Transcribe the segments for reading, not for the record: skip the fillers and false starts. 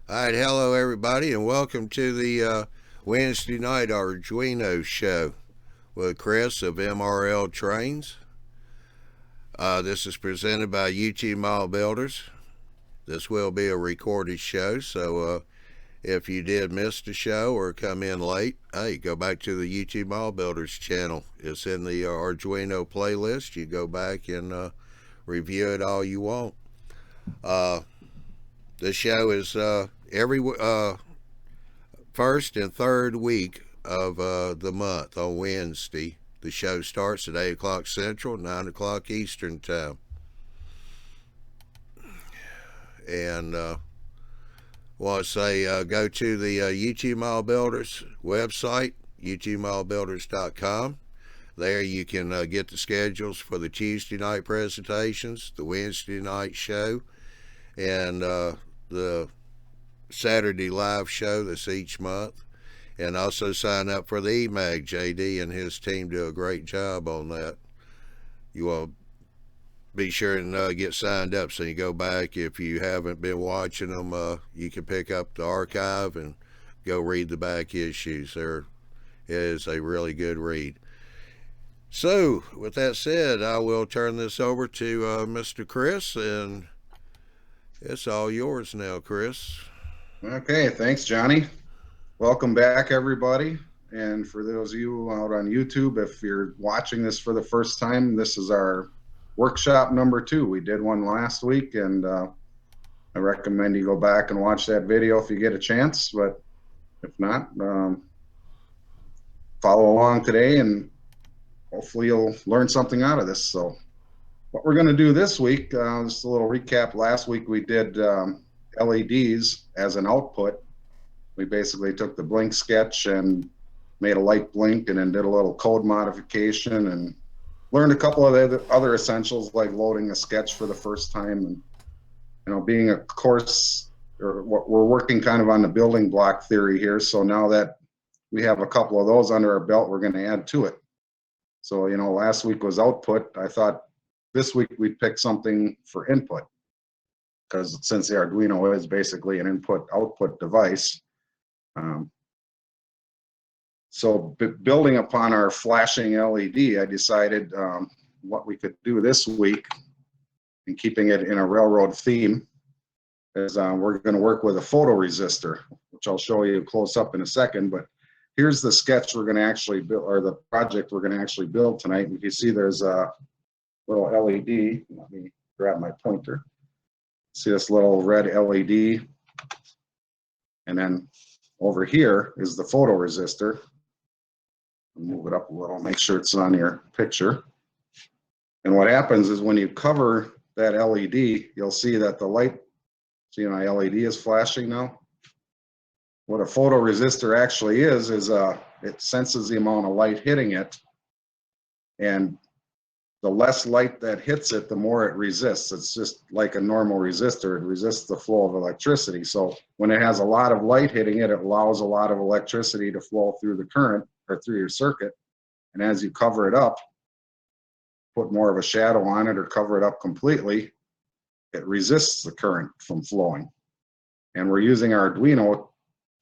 All right, hello everybody, and welcome to the Wednesday night Arduino show with Chris of MRL Trains. This is presented by YouTube Model Builders. This will be a recorded show, so if you did miss the show or come in late, hey, go back to the YouTube Model Builders channel. It's in the Arduino playlist. You go back and review it all you want. Uh, the show is every first and third week of the month on Wednesday. The show starts at 8 o'clock Central, 9 o'clock Eastern Time. And want to say go to the YouTube Model Builders website, YouTubeModelBuilders.com. There you can get the schedules for the Tuesday night presentations, the Wednesday night show, and the Saturday live show that's each month. And also sign up for the EMAG. JD and his team do a great job on that. You want to be sure and get signed up so you go back. If you haven't been watching them, you can pick up the archive and go read the back issues. It is a really good read. So, with that said, I will turn this over to Mr. Chris, and it's all yours now, Chris. Okay, thanks, Johnny. Welcome back, everybody. And for those of you out on YouTube, if you're watching this for the first time, this is our workshop number 2. We did one last week, and I recommend you go back and watch that video if you get a chance. But if not, follow along today, and hopefully you'll learn something out of this. So what we're going to do this week, just a little recap. Last week we did LEDs as an output. We basically took the blink sketch and made a light blink, and then did a little code modification and learned a couple of the other essentials, like loading a sketch for the first time. And being a course, or we're working kind of on the building block theory here. So now that we have a couple of those under our belt, we're going to add to it. So last week was output. I thought this week we'd pick something for input, because since the Arduino is basically an input-output device. So building upon our flashing LED, I decided what we could do this week, and keeping it in a railroad theme, is we're going to work with a photoresistor, which I'll show you close up in a second. But here's the sketch we're going to actually build, or the project we're going to actually build tonight. And you see there's a little LED. Let me grab my pointer. See this little red LED, and then over here is the photoresistor. Move it up a little, make sure it's on your picture. And what happens is when you cover that LED, you'll see that the light, see my LED is flashing now? What a photoresistor actually is it senses the amount of light hitting it, and the less light that hits it, the more it resists. It's just like a normal resistor. It resists the flow of electricity. So when it has a lot of light hitting it, it allows a lot of electricity to flow through the current, or through your circuit. And as you cover it up, put more of a shadow on it, or cover it up completely, it resists the current from flowing. And we're using our Arduino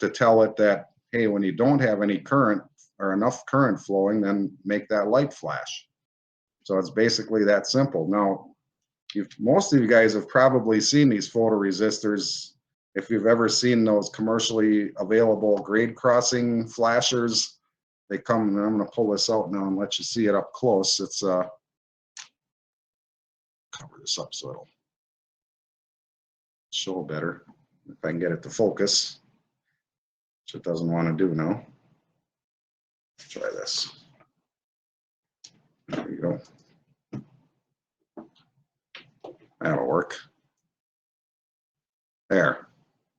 to tell it that, hey, when you don't have any current or enough current flowing, then make that light flash. So it's basically that simple. Now, most of you guys have probably seen these photoresistors. If you've ever seen those commercially available grade crossing flashers, they come, and I'm going to pull this out now and let you see it up close. It's cover this up so it'll show better, if I can get it to focus, which it doesn't want to do now. Try this. There you go. That'll work. There.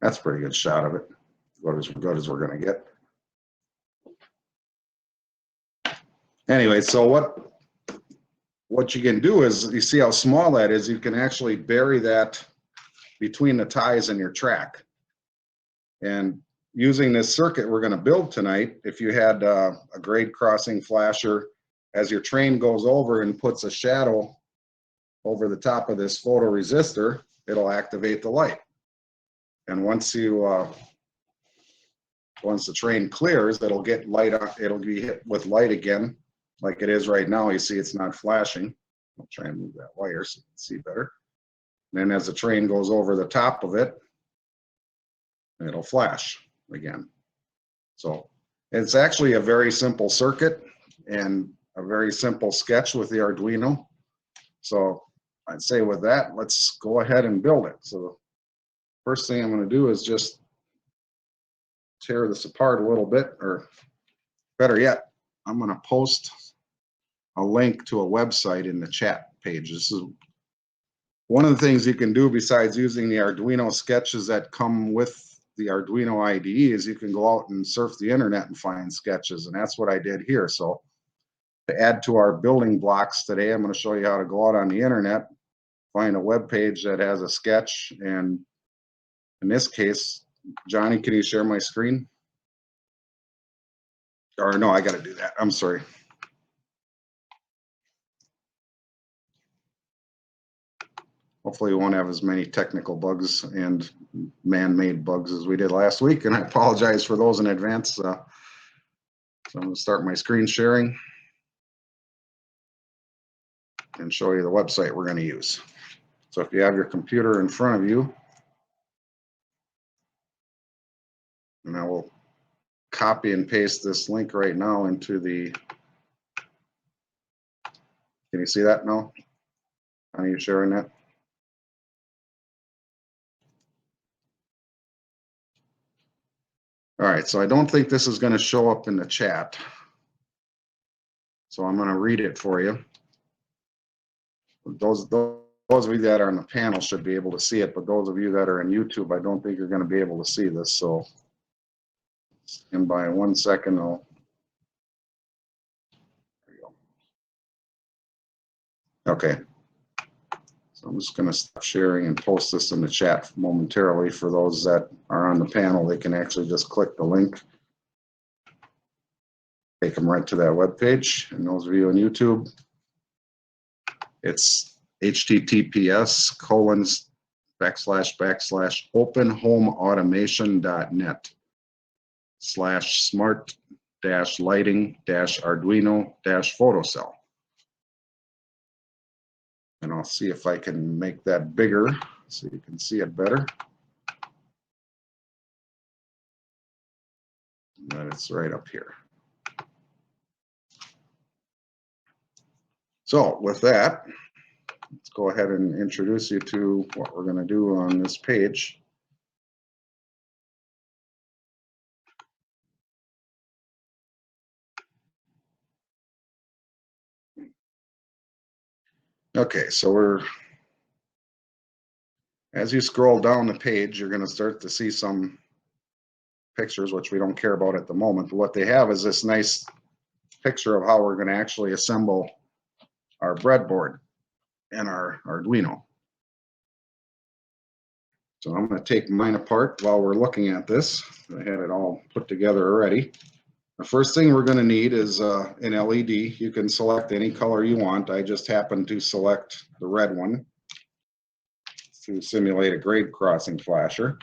That's a pretty good shot of it. About as good as we're going to get. Anyway, so what you can do is, you see how small that is, you can actually bury that between the ties in your track. And using this circuit we're going to build tonight, if you had a grade crossing flasher, as your train goes over and puts a shadow over the top of this photoresistor, it'll activate the light. And once the train clears, it'll get light on, it'll be hit with light again, like it is right now. You see it's not flashing. I'll try and move that wire so you can see better. And then as the train goes over the top of it, it'll flash again. So it's actually a very simple circuit and a very simple sketch with the Arduino. So I'd say with that, let's go ahead and build it. So the first thing I'm going to do is just tear this apart a little bit, or better yet, I'm going to post a link to a website in the chat page. This is one of the things you can do besides using the Arduino sketches that come with the Arduino IDE is you can go out and surf the internet and find sketches, and that's what I did here. So to add to our building blocks today, I'm going to show you how to go out on the internet, find a web page that has a sketch, and in this case, Johnny, can you share my screen? Or no, I got to do that. I'm sorry. Hopefully we won't have as many technical bugs and man-made bugs as we did last week, and I apologize for those in advance. So I'm going to start my screen sharing and show you the website we're going to use. So if you have your computer in front of you, and I will copy and paste this link right now into the, can you see that now? Are you sharing that? All right, so I don't think this is going to show up in the chat. So I'm going to read it for you. Those of you that are on the panel should be able to see it, but those of you that are in YouTube, I don't think you're going to be able to see this. So stand by 1 second. There you go. Okay. So I'm just going to stop sharing and post this in the chat momentarily. For those that are on the panel, they can actually just click the link, take them right to that web page. And those of you on YouTube, it's https://openhomeautomation.net/smart-lighting-arduino-photocell. And I'll see if I can make that bigger so you can see it better. But it's right up here. So with that, let's go ahead and introduce you to what we're going to do on this page. Okay, so as you scroll down the page, you're going to start to see some pictures, which we don't care about at the moment. But what they have is this nice picture of how we're going to actually assemble our breadboard and our Arduino. So I'm going to take mine apart while we're looking at this. I had it all put together already. The first thing we're going to need is an LED. You can select any color you want. I just happen to select the red one to simulate a grade crossing flasher.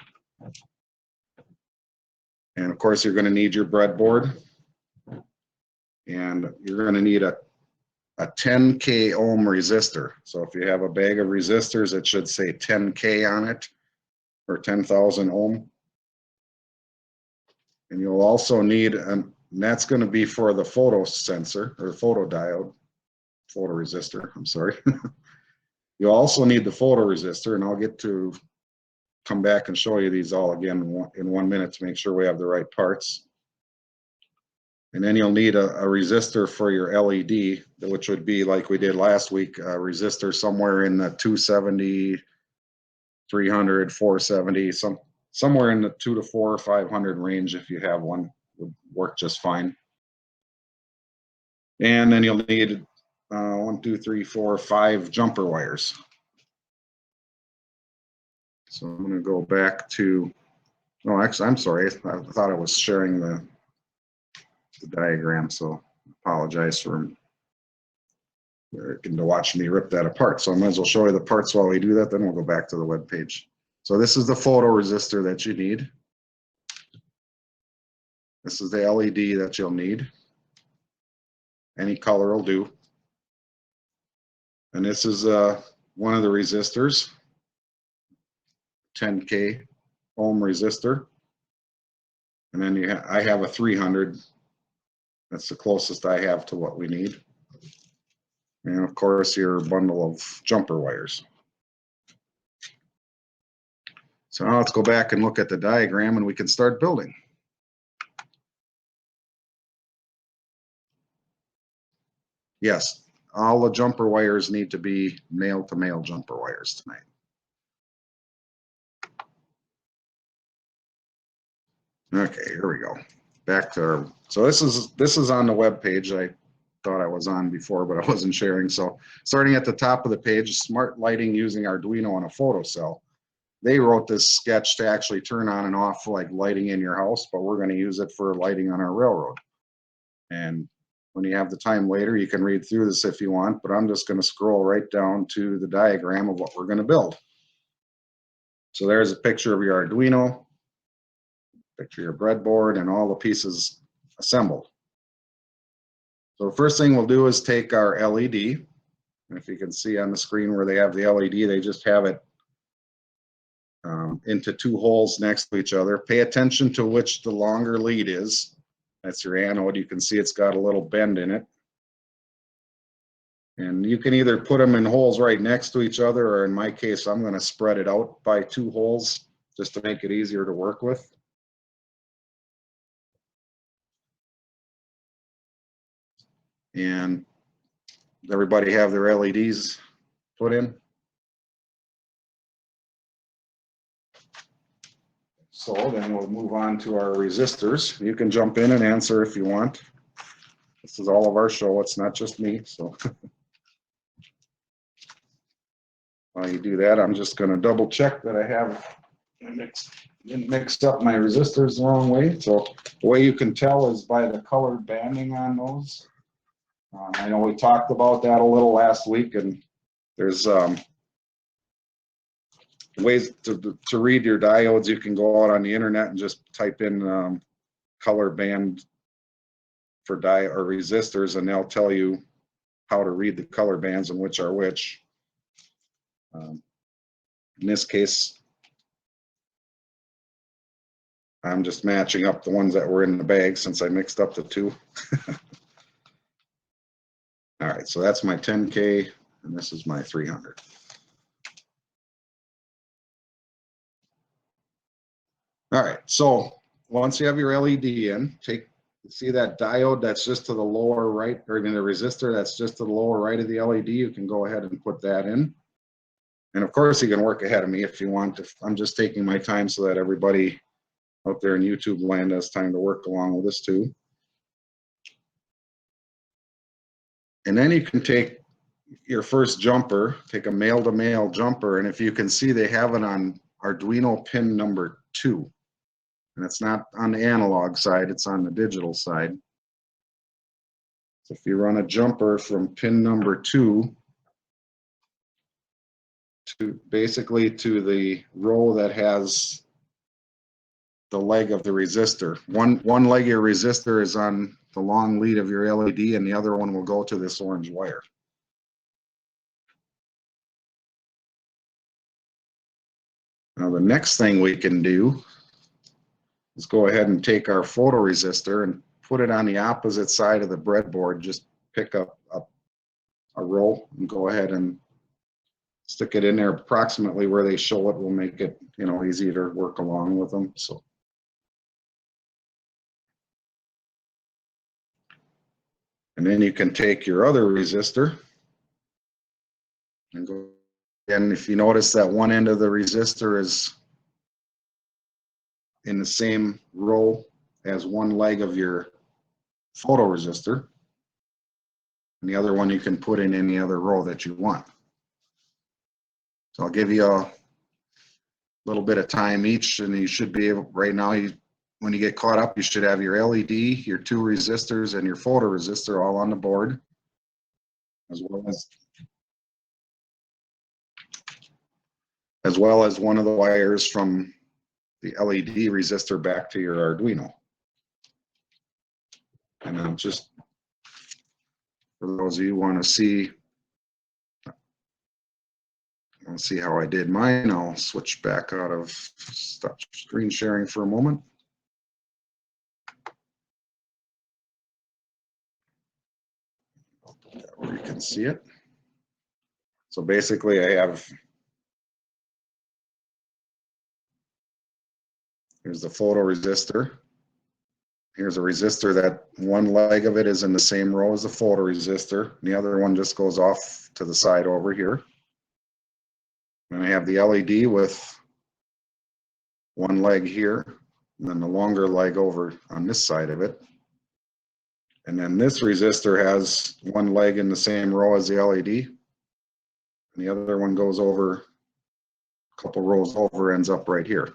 And of course, you're going to need your breadboard. And you're going to need a 10K ohm resistor. So if you have a bag of resistors, it should say 10K on it, or 10,000 ohm. And you'll also need, and that's going to be for the photo sensor, or photodiode, photoresistor, I'm sorry. You'll also need the photoresistor, and I'll get to come back and show you these all again in 1 minute to make sure we have the right parts. And then you'll need a resistor for your LED, which would be like we did last week, a resistor somewhere in the 270, 300, 470, somewhere in the 2 to 4 or 500 range. If you have one, would work just fine. And then you'll need 1, 2, 3, 4, 5 jumper wires. So I'm going to go back to, oh, actually, I'm sorry. I thought I was sharing the diagram, so apologize for getting to watch me rip that apart. So I might as well show you the parts while we do that, then we'll go back to the web page. So this is the photoresistor that you need. This is the LED that you'll need. Any color will do. And this is one of the resistors, 10K ohm resistor. And then I have a 300. That's the closest I have to what we need. And of course, your bundle of jumper wires. So now let's go back and look at the diagram and we can start building. Yes, all the jumper wires need to be male-to-male jumper wires tonight. Okay, here we go. Back to our, so this is on the web page I thought I was on before, but I wasn't sharing. So starting at the top of the page, smart lighting using Arduino on a photocell. They wrote this sketch to actually turn on and off like lighting in your house, but we're going to use it for lighting on our railroad. And when you have the time later, you can read through this if you want, but I'm just going to scroll right down to the diagram of what we're going to build. So there's a picture of your Arduino, picture your breadboard, and all the pieces assembled. So the first thing we'll do is take our LED, and if you can see on the screen where they have the LED, they just have it into two holes next to each other. Pay attention to which the longer lead is. That's your anode. You can see it's got a little bend in it. And you can either put them in holes right next to each other, or in my case, I'm going to spread it out by two holes just to make it easier to work with. And everybody have their LEDs put in? So then we'll move on to our resistors. You can jump in and answer if you want. This is all of our show. It's not just me. So while you do that, I'm just going to double check that I didn't mix up my resistors the wrong way. So the way you can tell is by the colored banding on those. I know we talked about that a little last week, and there's ways to read your diodes. You can go out on the internet and just type in color band for diode or resistors, and they'll tell you how to read the color bands and which are which. In this case, I'm just matching up the ones that were in the bag since I mixed up the two. All right, so that's my 10K, and this is my 300. All right, so once you have your LED in, see that diode that's just to the lower right, or even the resistor that's just to the lower right of the LED, you can go ahead and put that in. And of course, you can work ahead of me if you want. I'm just taking my time so that everybody out there in YouTube land has time to work along with this too. And then you can take your first jumper, take a male-to-male jumper, and if you can see, they have it on Arduino pin number 2. And it's not on the analog side, it's on the digital side. So if you run a jumper from pin number 2 to basically to the row that has the leg of the resistor. One leg of your resistor is on the long lead of your LED, and the other one will go to this orange wire. Now the next thing we can do is go ahead and take our photoresistor and put it on the opposite side of the breadboard. Just pick up a row and go ahead and stick it in there approximately where they show it. Will make it, easy to work along with them. So. And then you can take your other resistor and go. And if you notice that one end of the resistor is in the same row as one leg of your photoresistor, and the other one you can put in any other row that you want. So I'll give you a little bit of time each, and you should be able, right now, when you get caught up, you should have your LED, your 2 resistors, and your photoresistor all on the board, as well as as well as one of the wires from the LED resistor back to your Arduino. And I'm just, for those of you who want to see, let's see how I did mine. I'll switch back out of stop screen sharing for a moment. Where you can see it. So basically I have, here's the photoresistor. Here's a resistor that one leg of it is in the same row as the photoresistor. The other one just goes off to the side over here. And I have the LED with one leg here, and then the longer leg over on this side of it. And then this resistor has one leg in the same row as the LED. And the other one goes over a couple rows over, ends up right here.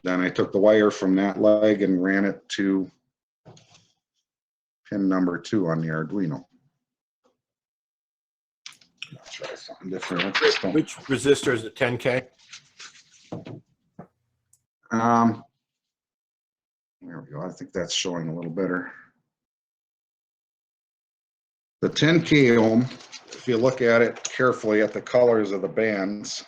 Then I took the wire from that leg and ran it to pin number 2 on the Arduino. I'll try something different. Which resistor is it? 10K? There we go. I think that's showing a little better. The 10K ohm, if you look at it carefully at the colors of the bands,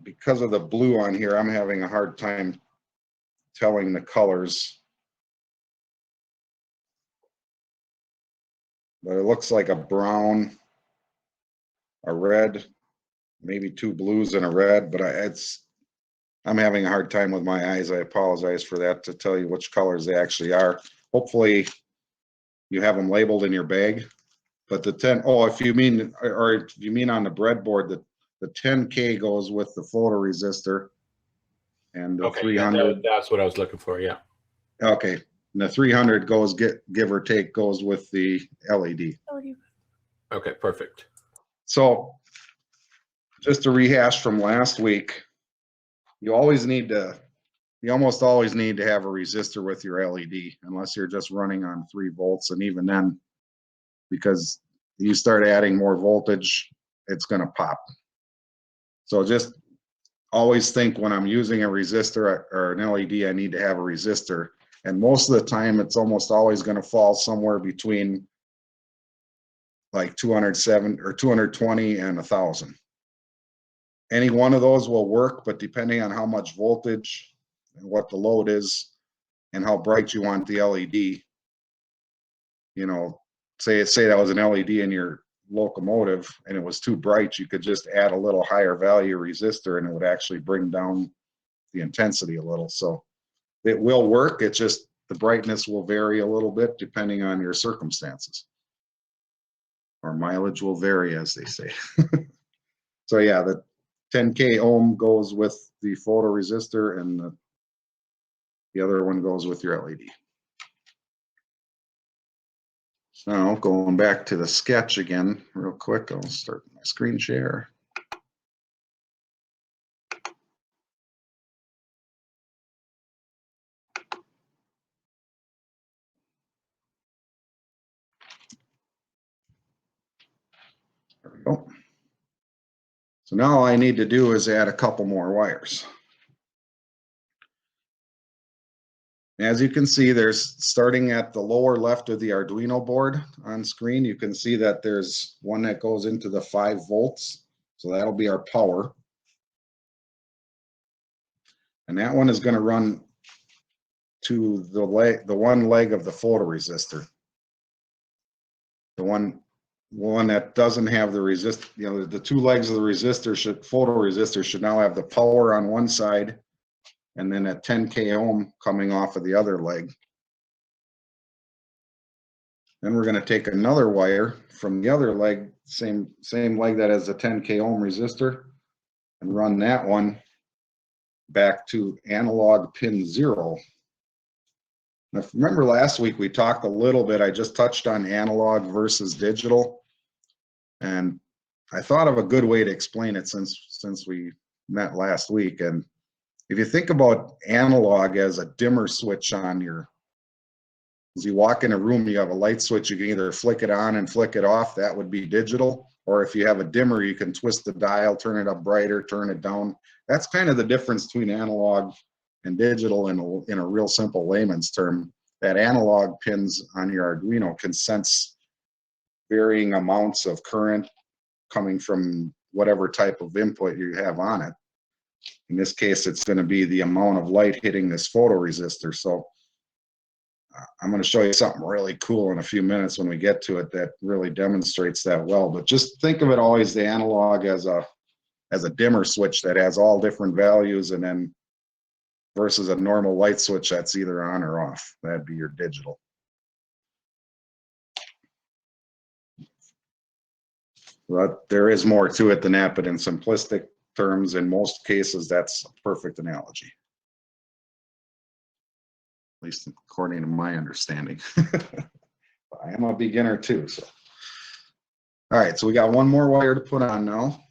because of the blue on here, I'm having a hard time telling the colors. But it looks like a brown, a red, maybe 2 blues and a red, but I'm having a hard time with my eyes. I apologize for that, to tell you which colors they actually are. Hopefully you have them labeled in your bag. But the 10, oh, if you mean, or if you mean on the breadboard, the 10K goes with the photoresistor, and the Okay, 300. yeah, that's what I was looking for, yeah. Okay, and the 300 goes, give or take, goes with the LED. Okay, perfect. So just to rehash from last week, you almost always need to have a resistor with your LED, unless you're just running on 3 volts. And even then, because you start adding more voltage, it's going to pop. So just always think, when I'm using a resistor or an LED, I need to have a resistor. And most of the time, it's almost always going to fall somewhere between like 207 or 220 and 1,000. Any one of those will work, but depending on how much voltage and what the load is and how bright you want the LED, you know, say that was an LED in your locomotive and it was too bright, you could just add a little higher value resistor and it would actually bring down the intensity a little. So it will work. It's just the brightness will vary a little bit depending on your circumstances, or mileage will vary, as they say. So yeah, the 10K ohm goes with the photoresistor, and the other one goes with your LED. So going back to the sketch again real quick, I'll start my screen share. There we go. So now all I need to do is add a couple more wires. As you can see, there's, starting at the lower left of the Arduino board on screen, you can see that there's one that goes into the 5 volts. So that'll be our power. And that one is going to run to the one leg of the photoresistor. The one that doesn't have the resist, you know, the 2 legs of the photoresistor should now have the power on one side, and then a 10K ohm coming off of the other leg. Then we're going to take another wire from the other leg, same leg that has a 10K ohm resistor, and run that one back to analog pin 0. Now, if you remember last week we talked a little bit, I just touched on analog versus digital, and I thought of a good way to explain it since we met last week. And if you think about analog as a dimmer switch on your, as you walk in a room, you have a light switch, you can either flick it on and flick it off, that would be digital, Or if you have a dimmer, you can twist the dial, turn it up brighter, turn it down. That's kind of the difference between analog and digital in a real simple layman's term. That analog pins on your Arduino can sense varying amounts of current coming from whatever type of input you have on it. In this case, it's going to be the amount of light hitting this photoresistor. So I'm going to show you something really cool in a few minutes when we get to it that really demonstrates that well. But just think of it always, the analog as a dimmer switch that has all different values, and then versus a normal light switch that's either on or off. That'd be your digital. But there is more to it than that, but in simplistic terms, in most cases, that's a perfect analogy. At least according to my understanding. I am a beginner too, so. All right, so we got one more wire to put on now.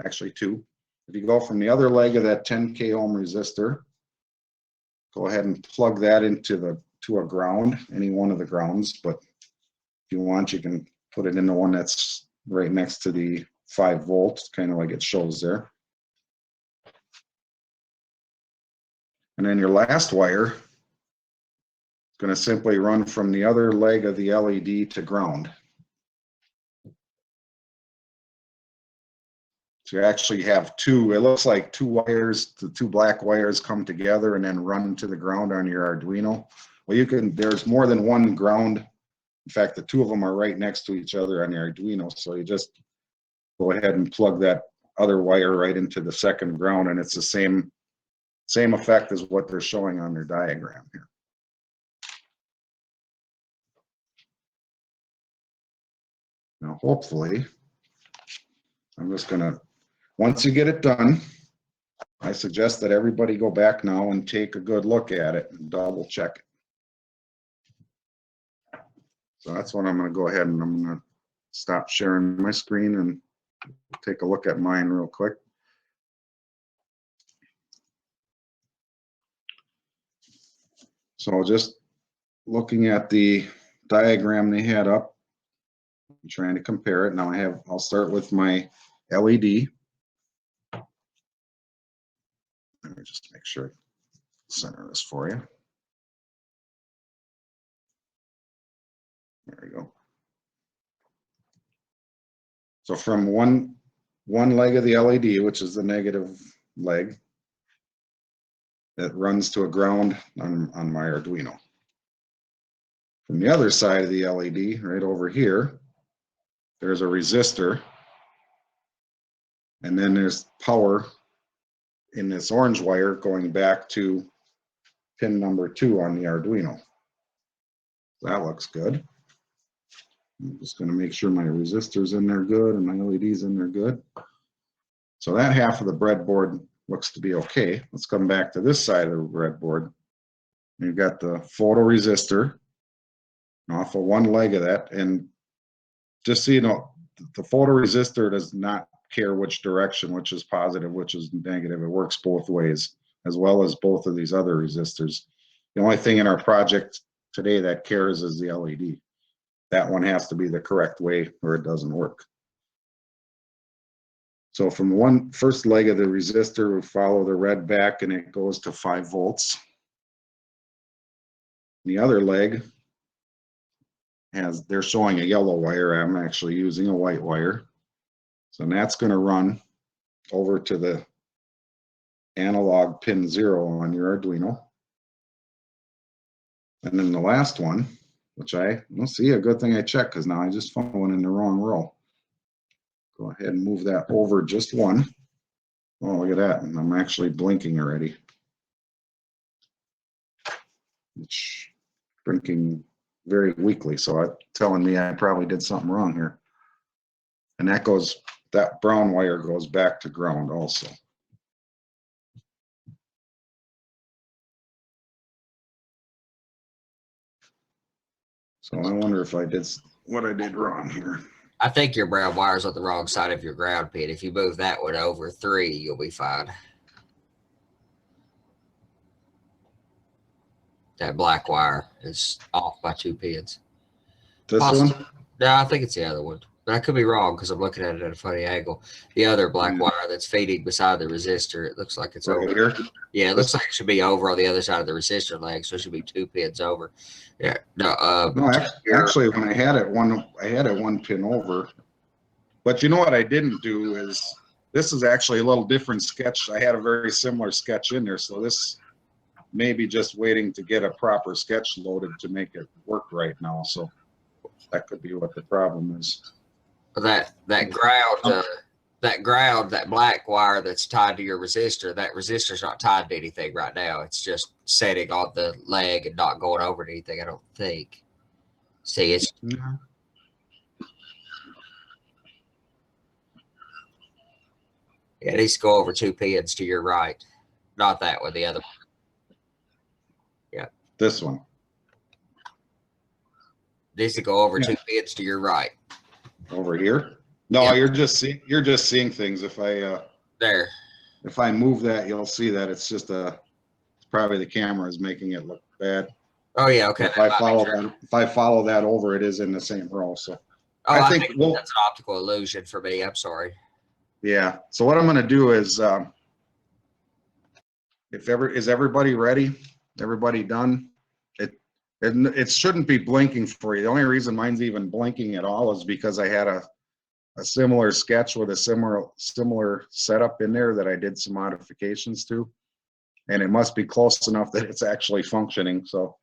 Actually two. If you go from the other leg of that 10K ohm resistor, go ahead and plug that into a ground, any one of the grounds, but if you want, you can put it in the one that's right next to the 5 volts, kind of like it shows there. And then your last wire is going to simply run from the other leg of the LED to ground. So you actually have two, it looks like two wires, the two black wires come together and then run to the ground on your Arduino. Well, there's more than one ground. In fact, the two of them are right next to each other on the Arduino. So you just go ahead and plug that other wire right into the second ground, and it's the same effect as what they're showing on their diagram here. Now, hopefully, I'm just gonna, once you get it done, I suggest that everybody go back now and take a good look at it and double check it. So that's what I'm gonna go ahead and I'm gonna stop sharing my screen and take a look at mine real quick. So just looking at the diagram they had up, I'm trying to compare it. Now I'll start with my LED. Let me just make sure I center this for you. There we go. So from one leg of the LED, which is the negative leg, that runs to a ground on my Arduino. From the other side of the LED, right over here, there's a resistor, and then there's power in this orange wire going back to pin number 2 on the Arduino. That looks good. I'm just going to make sure my resistor's in there good and my LED's in there good. So that half of the breadboard looks to be okay. Let's come back to this side of the breadboard. You've got the photoresistor off of one leg of that, and just so you know, the photoresistor does not care which direction, which is positive, which is negative. It works both ways, as well as both of these other resistors. The only thing in our project today that cares is the LED. That one has to be the correct way or it doesn't work. So from one first leg of the resistor, we follow the red back and it goes to 5 volts. The other leg they're showing a yellow wire. I'm actually using a white wire. So that's going to run over to the analog pin 0 on your Arduino. And then the last one, which we'll see, a good thing I checked because now I just found one in the wrong row. Go ahead and move that over just one. Oh, look at that. And I'm actually blinking already. It's blinking very weakly, so it's telling me I probably did something wrong here. And that brown wire goes back to ground also. So I wonder if I did what I did wrong here. I think your brown wire's on the wrong side of your ground pin. If you move that one over 3, you'll be fine. That black wire is off by 2 pins. This one? No, I think it's the other one. But I could be wrong because I'm looking at it at a funny angle. The other black Yeah. wire that's feeding beside the resistor, it looks like it's Right over. here. Yeah, it looks like it should be over on the other side of the resistor leg, so it should be 2 pins over. Yeah, no, No, here- actually, when I had it one pin over. But you know what I didn't do is, this is actually a little different sketch. I had a very similar sketch in there, so this may be just waiting to get a proper sketch loaded to make it work right now. So that could be what the problem is. that ground, that black wire that's tied to your resistor, that resistor's not tied to anything right now. It's just setting on the leg and not going over to anything, I don't think. See, it's Yeah. it needs to go over 2 pins to your right. Not that one, the other one. This one. Needs to go over Yeah. 2 pins to your right. Over here? No, Yeah. you're just seeing things. If I move that, you'll see that it's just it's probably the camera is making it look bad. Oh yeah, okay. If I follow that over, it is in the same row. So Oh, I I think think we'll- that's an optical illusion for me. I'm sorry. yeah. So what I'm going to do is, is everybody ready? Everybody done? It shouldn't be blinking for you. The only reason mine's even blinking at all is because I had a similar sketch with a similar setup in there that I did some modifications to, and it must be close enough that it's actually functioning. So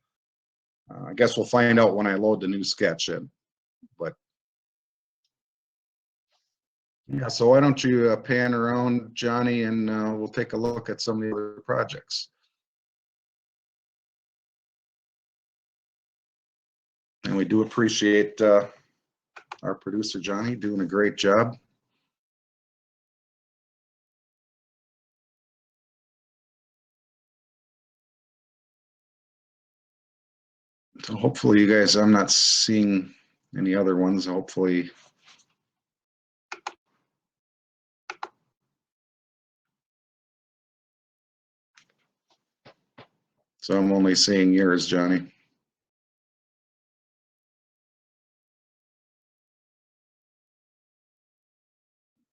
I guess we'll find out when I load the new sketch in. But yeah, so why don't you pan around, Johnny, and we'll take a look at some of the other projects. And we do appreciate our producer, Johnny, doing a great job. So hopefully you guys, I'm not seeing any other ones, hopefully. So I'm only seeing yours, Johnny.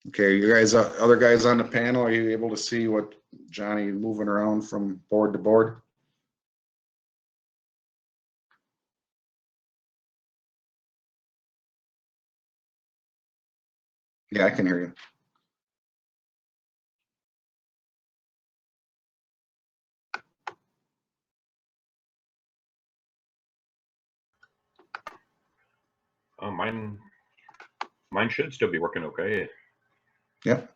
Okay, you guys, other guys on the panel, are you able to see what Johnny moving around from board to board? Yeah, I can hear you. Mine should still be working okay. Yep.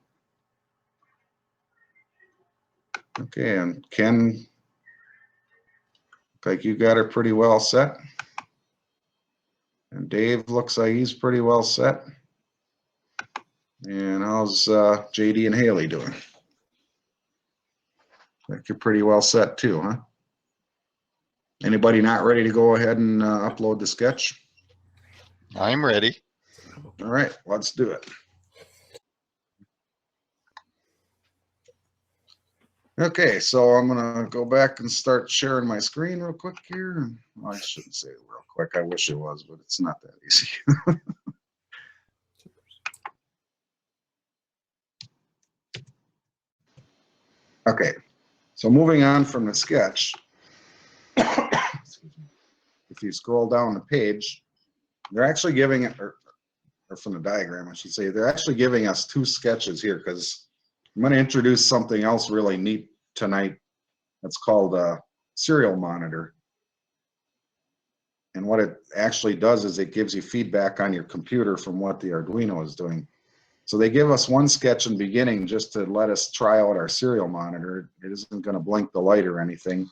Okay, and Ken, looks like you got her pretty well set. And Dave looks like he's pretty well set. And how's JD and Haley doing? Like you're pretty well set too, huh? Anybody not ready to go ahead and upload the sketch? I'm ready. All right, let's do it. Okay, so I'm gonna go back and start sharing my screen real quick here. Well, I shouldn't say it real quick. I wish it was, but it's not that easy. Okay, so moving on from the sketch, if you scroll down the page, they're actually giving it, or from the diagram, I should say, they're actually giving us 2 sketches here because I'm going to introduce something else really neat tonight. That's called a serial monitor. And what it actually does is it gives you feedback on your computer from what the Arduino is doing. So they give us one sketch in the beginning just to let us try out our serial monitor. It isn't going to blink the light or anything.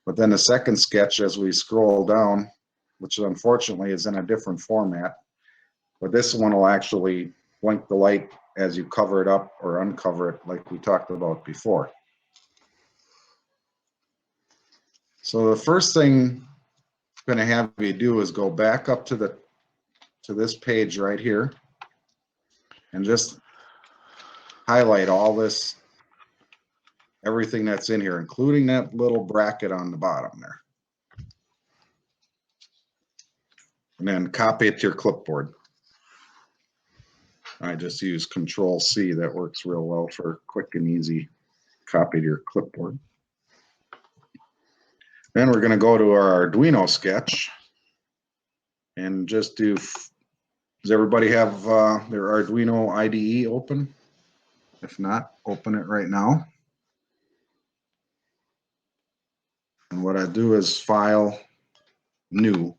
But then the second sketch, as we scroll down, which unfortunately is in a different format, but this one will actually blink the light as you cover it up or uncover it like we talked about before. So the first thing I'm going to have you do is go back up to this page right here and just highlight all this, everything that's in here, including that little bracket on the bottom there. and then copy it to your clipboard. I just use Control C. That works real well for quick and easy copy to your clipboard. Then we're going to go to our Arduino sketch and just do, does everybody have their Arduino IDE open? If not, open it right now. And what I do is File, New,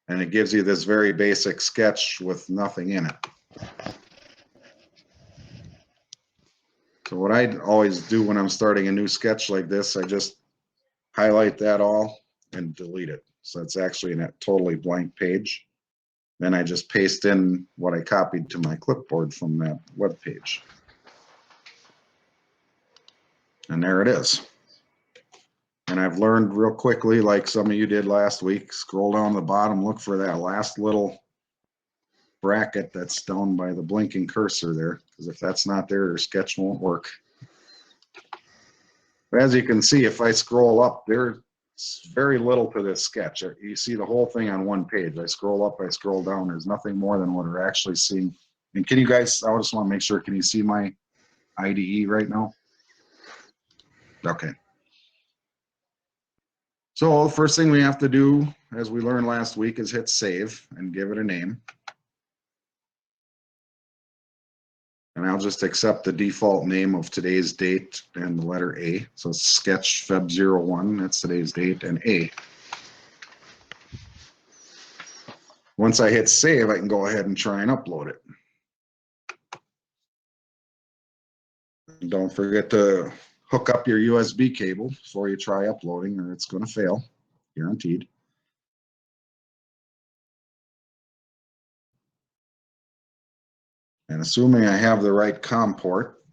and it gives you this very basic sketch with nothing in it. So what I always do when I'm starting a new sketch like this, I just highlight that all and delete it. So it's actually in a totally blank page. Then I just paste in what I copied to my clipboard from that web page. And there it is. And I've learned real quickly, like some of you did last week, scroll down the bottom, look for that last little bracket that's down by the blinking cursor there, because if that's not there, your sketch won't work. But as you can see, if I scroll up, there's very little to this sketch. You see the whole thing on one page. I scroll up, I scroll down, there's nothing more than what we're actually seeing. And can you guys, I just want to make sure, can you see my IDE right now? Okay. So the first thing we have to do, as we learned last week, is hit save and give it a name. And I'll just accept the default name of today's date and the letter A. So it's sketch Feb 01, that's today's date, and A. Once I hit save, I can go ahead and try and upload it. And don't forget to hook up your USB cable before you try uploading, or it's going to fail, guaranteed. And assuming I have the right COM port,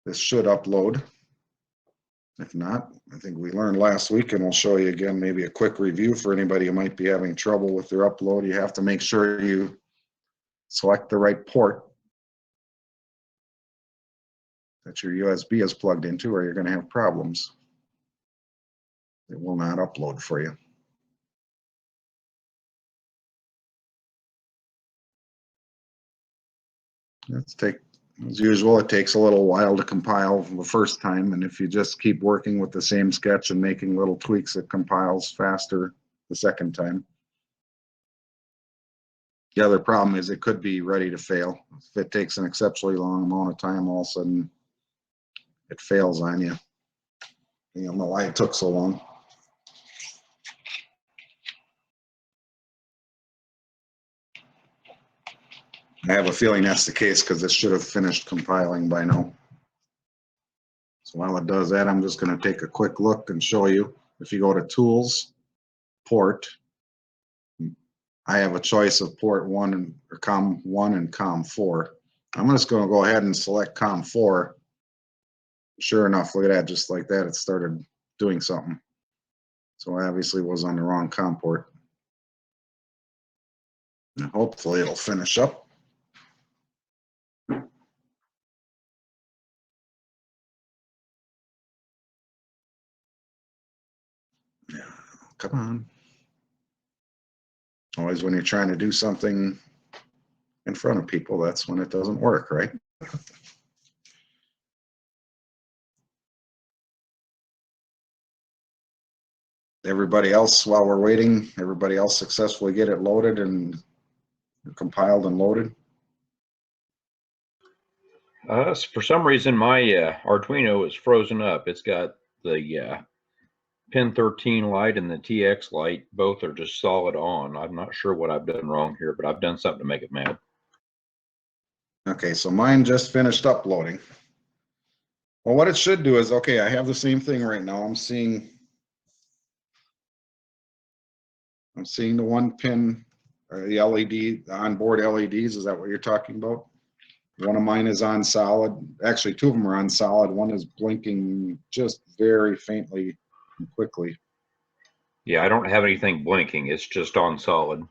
this should upload. If not, I think we learned last week, and we'll show you again, maybe a quick review for anybody who might be having trouble with their upload. You have to make sure you select the right port that your USB is plugged into, or you're going to have problems. It will not upload for you. Let's take, as usual, it takes a little while to compile the first time, and if you just keep working with the same sketch and making little tweaks, it compiles faster the second time. The other problem is it could be ready to fail. If it takes an exceptionally long amount of time, all of a sudden it fails on you. You don't know why it took so long. I have a feeling that's the case because it should have finished compiling by now. So while it does that, I'm just going to take a quick look and show you. If you go to Tools, Port, I have a choice of port 1 and or COM 1 and COM 4. I'm just going to go ahead and select COM 4. Sure enough, look at that, just like that, it started doing something. So I obviously was on the wrong COM port. And hopefully it'll finish up. Yeah, come on. Always when you're trying to do something in front of people, that's when it doesn't work, right? Everybody else, while we're waiting, everybody else successfully get it loaded and compiled and loaded? For some reason, my Arduino is frozen up. It's got the pin 13 light and the TX light. Both are just solid on. I'm not sure what I've done wrong here, but I've done something to make it mad. Okay, so mine just finished uploading. Well, what it should do is, okay, I have the same thing right now. I'm seeing the one pin, or the LED, the onboard LEDs. Is that what you're talking about? One of mine is on solid. Actually, two of them are on solid. One is blinking just very faintly and quickly. Yeah, I don't have anything blinking. It's just on solid.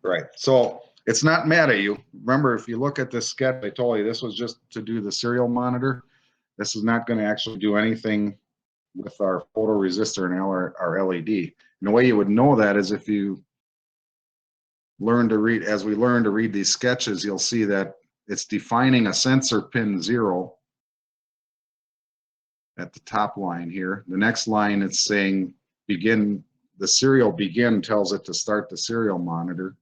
Right. So it's not mad at you. Remember, if you look at this sketch, I told you this was just to do the serial monitor. This is not going to actually do anything with our photoresistor and our LED. And the way you would know that is if you learn to read, as we learn to read these sketches, you'll see that it's defining a sensor pin 0 at the top line here. The next line, it's saying begin, the serial begin tells it to start the serial monitor.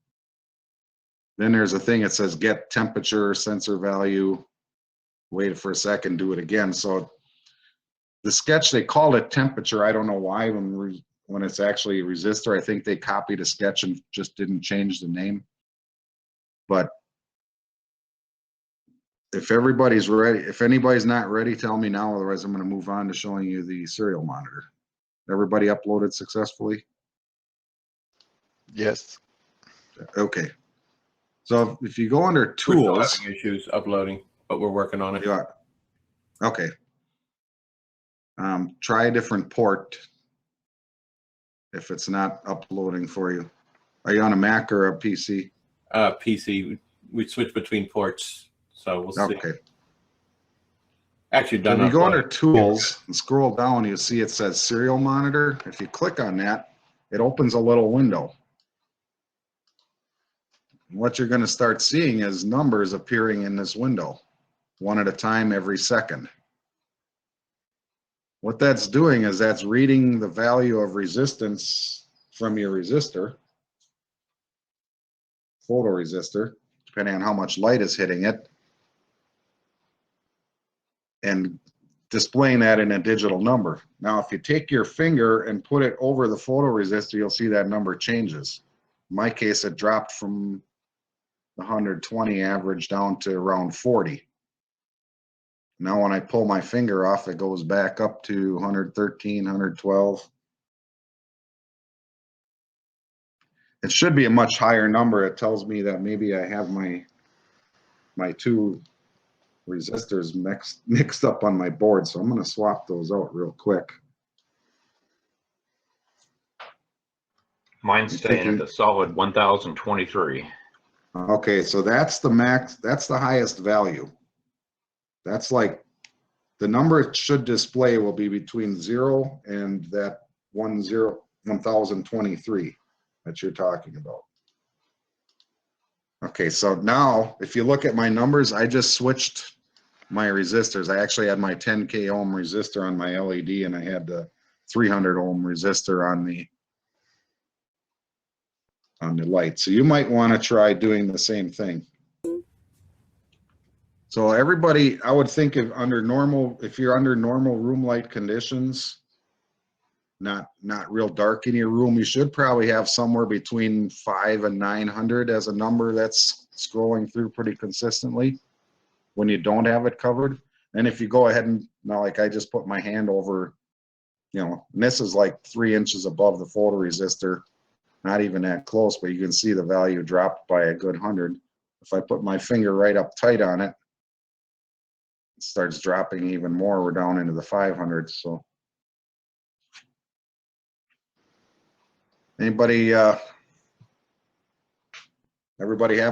Then there's a thing that says get temperature, sensor value, wait for a second, do it again. So the sketch, they called it temperature. I don't know why when it's actually a resistor. I think they copied a sketch and just didn't change the name. But if everybody's ready, if anybody's not ready, tell me now, otherwise I'm going to move on to showing you the serial monitor. Everybody uploaded successfully? Yes. Okay. So if you go under We're still tools, having issues uploading, but we're working on it. yeah. Okay. Try a different port if it's not uploading for you. Are you on a Mac or a PC? PC, we switch between ports, so we'll see. Okay. Actually, So done. if you go under uploading. tools and scroll down, you see it says serial monitor. If you click on that, it opens a little window. What you're going to start seeing is numbers appearing in this window, one at a time every second. What that's doing is that's reading the value of resistance from your resistor, photoresistor, depending on how much light is hitting it, and displaying that in a digital number. Now, if you take your finger and put it over the photoresistor, you'll see that number changes. In my case, it dropped from the 120 average down to around 40. Now when I pull my finger off, it goes back up to 113, 112. It should be a much higher number. It tells me that maybe I have my two resistors mixed up on my board, so I'm going to swap those out real quick. Mine's staying at a solid 1023. Okay, so that's the max, that's the highest value. That's like, the number it should display will be between 0 and that 1023 that you're talking about. Okay, so now if you look at my numbers, I just switched my resistors. I actually had my 10K ohm resistor on my LED, and I had the 300 ohm resistor on the light. So you might want to try doing the same thing. So everybody, I would think if you're under normal room light conditions, not real dark in your room, you should probably have somewhere between 5 and 900 as a number that's scrolling through pretty consistently when you don't have it covered. And if you go ahead and, now like I just put my hand over, and this is like 3 inches above the photoresistor, not even that close, but you can see the value dropped by a good 100. If I put my finger right up tight on it, it starts dropping even more. We're down into the 500s. So everybody having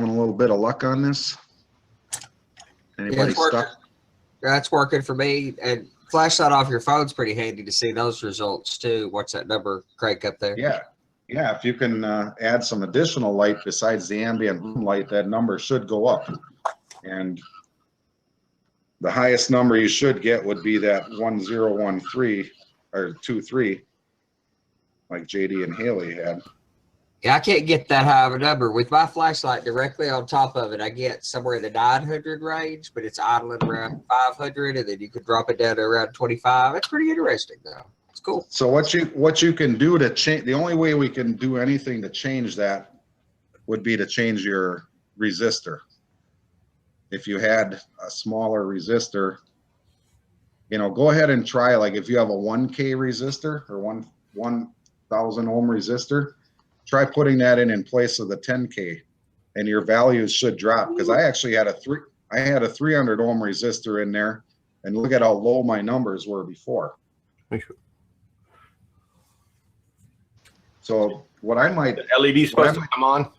a little bit of luck on this? Anybody stuck? That's working for me. And flash that off your phone's pretty handy to see those results too. What's that number crank up there? Yeah. If you can add some additional light besides the ambient room light, that number should go up. And the highest number you should get would be that 1013 or 23, like JD and Haley had. Yeah, I can't get that high of a number. With my flashlight directly on top of it, I get somewhere in the 900 range, but it's idling around 500, and then you could drop it down to around 25. It's pretty interesting, though. It's cool. So what you can do to change, the only way we can do anything to change that would be to change your resistor. If you had a smaller resistor, go ahead and try, like if you have a 1K resistor or 1,000 ohm resistor, try putting that in place of the 10K, and your values should drop. Because I actually had a 300 ohm resistor in there, and look at how low my numbers were before. So what I might, The LED's supposed to come on?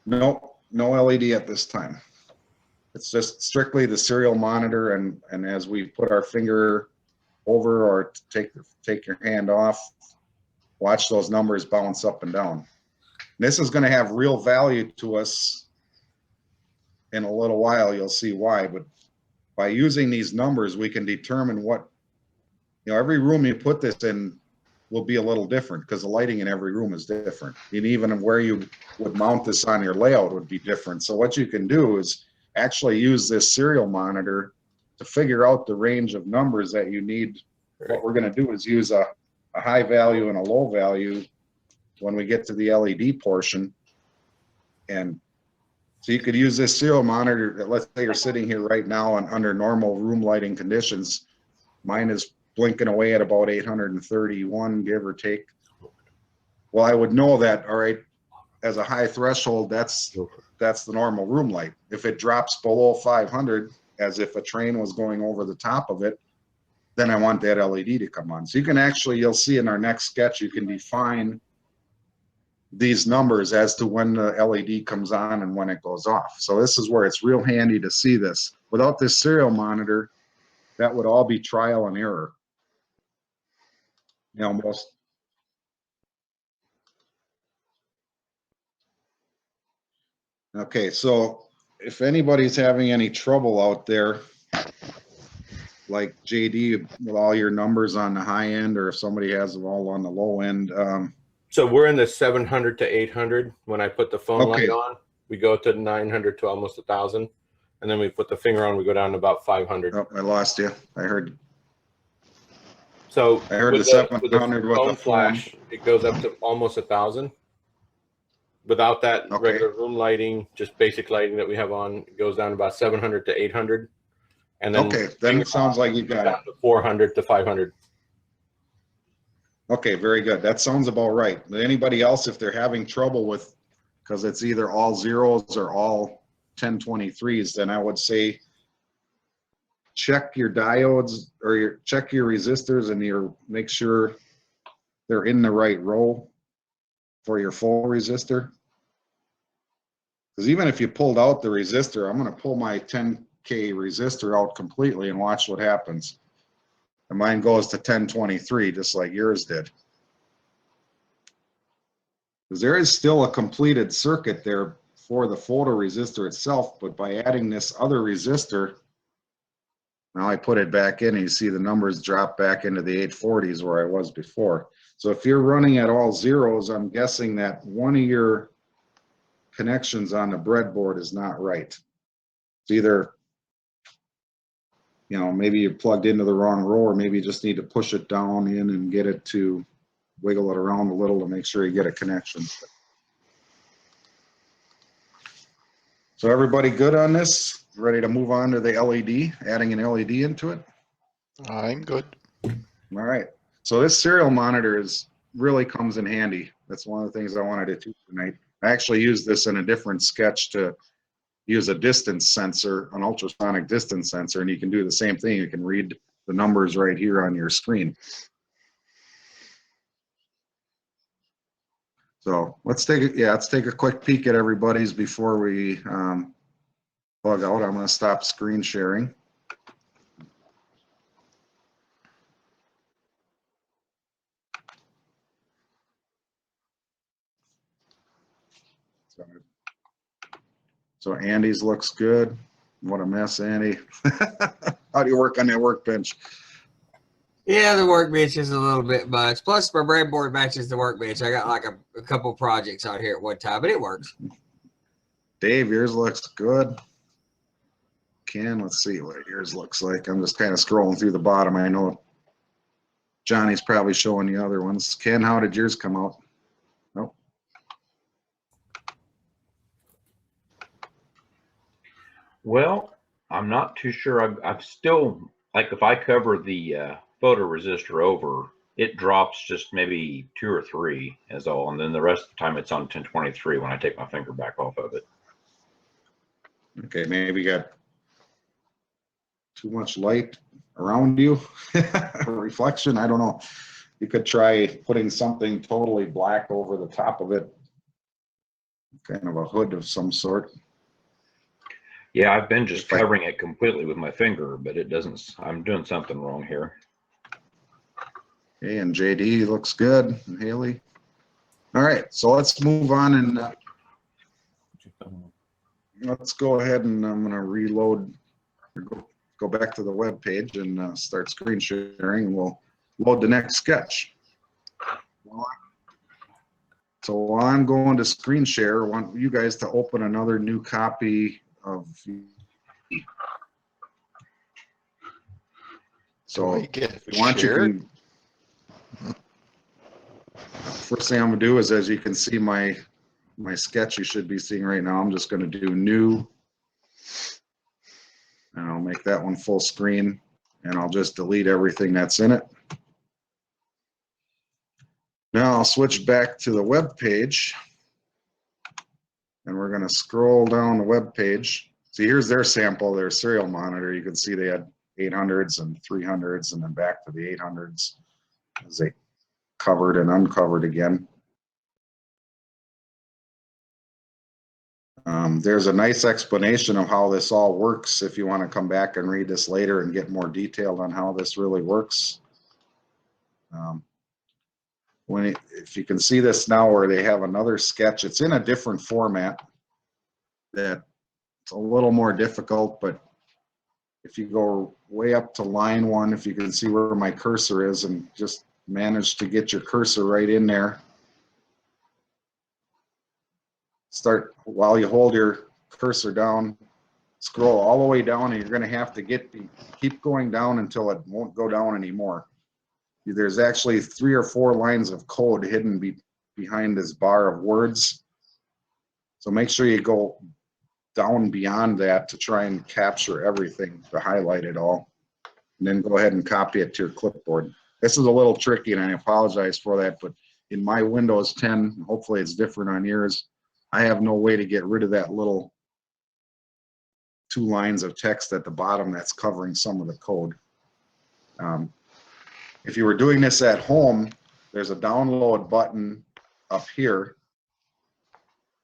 no LED at this time. It's just strictly the serial monitor, and as we put our finger over or take your hand off, watch those numbers bounce up and down. This is going to have real value to us in a little while. You'll see why. But by using these numbers, we can determine what, every room you put this in will be a little different because the lighting in every room is different. And even where you would mount this on your layout would be different. So what you can do is actually use this serial monitor to figure out the range of numbers that you need. What we're going to do is use a high value and a low value when we get to the LED portion. And so you could use this serial monitor that, let's say you're sitting here right now and under normal room lighting conditions, mine is blinking away at about 831, give or take. Well, I would know that, all right, as a high threshold, that's the normal room light. If it drops below 500, as if a train was going over the top of it, then I want that LED to come on. So you can actually, you'll see in our next sketch, you can define these numbers as to when the LED comes on and when it goes off. So this is where it's real handy to see this. Without this serial monitor, that would all be trial and error. Most. Okay, so if anybody's having any trouble out there, like JD with all your numbers on the high end, or if somebody has them all on the low end. So we're in the 700 to 800. When I put the phone Okay. light on, we go to 900 to almost 1,000. And then we put the finger on, we go down to about 500. Oh, I lost you. I heard. So I heard with the 700 with the phone. flash, it goes up to almost 1,000. Without that Okay. regular room lighting, just basic lighting that we have on, it goes down to about 700 to 800. And then Okay, then it sounds like you got it. down to 400 to 500. Okay, very good. That sounds about right. But anybody else, if they're having trouble with, because it's either all zeros or all 1023s, then I would say check your diodes or check your resistors and make sure they're in the right row for your full resistor. Because even if you pulled out the resistor, I'm going to pull my 10K resistor out completely and watch what happens. And mine goes to 1023, just like yours did. Because there is still a completed circuit there for the photoresistor itself, but by adding this other resistor, now I put it back in and you see the numbers drop back into the 840s where I was before. So if you're running at all zeros, I'm guessing that one of your connections on the breadboard is not right. It's either, maybe you plugged into the wrong row, or maybe you just need to push it down in and get it to wiggle it around a little to make sure you get a connection. So everybody good on this? Ready to move on to the LED, adding an LED into it? I'm good. All right. So this serial monitor really comes in handy. That's one of the things I wanted to do tonight. I actually used this in a different sketch to use a distance sensor, an ultrasonic distance sensor, and you can do the same thing. You can read the numbers right here on your screen. So let's take a quick peek at everybody's before we plug out. I'm going to stop screen sharing. So Andy's looks good. What a mess, Andy. How do you work on that workbench? Yeah, the workbench is a little bit much. Plus, my breadboard matches the workbench. I got like a couple projects out here at one time, but it works. Dave, yours looks good. Ken, let's see what yours looks like. I'm just kind of scrolling through the bottom. I know Johnny's probably showing the other ones. Ken, how did yours come out? Nope. Well, I'm not too sure. I've still, like, if I cover the photoresistor over, it drops just maybe 2 or 3 as all, and then the rest of the time it's on 1023 when I take my finger back off of it. Okay, maybe you got too much light around you. Reflection, I don't know. You could try putting something totally black over the top of it. Kind of a hood of some sort. Yeah, I've been just covering it completely with my finger, but it doesn't, I'm doing something wrong here. Okay, and JD looks good, and Haley. All right, so let's move on and let's go ahead and I'm going to reload, go back to the web page and start screen sharing, and we'll load the next sketch. So while I'm going to screen share, I want you guys to open another new copy of. So we get if you want, shared? you can. First thing I'm gonna do is, as you can see, my sketch you should be seeing right now. I'm just gonna do new, and I'll make that one full screen, and I'll just delete everything that's in it. Now I'll switch back to the web page, and we're going to scroll down the web page. See, here's their sample, their serial monitor. You can see they had 800s and 300s, and then back to the 800s as they covered and uncovered again. There's a nice explanation of how this all works if you want to come back and read this later and get more detailed on how this really works. If you can see this now where they have another sketch, it's in a different format that it's a little more difficult, but if you go way up to line 1, if you can see where my cursor is and just manage to get your cursor right in there, start while you hold your cursor down, scroll all the way down, and you're going to have to keep going down until it won't go down anymore. There's actually 3 or 4 lines of code hidden behind this bar of words. So make sure you go down beyond that to try and capture everything, to highlight it all. And then go ahead and copy it to your clipboard. This is a little tricky, and I apologize for that, but in my Windows 10, hopefully it's different on yours, I have no way to get rid of that little 2 lines of text at the bottom that's covering some of the code. If you were doing this at home, there's a download button up here.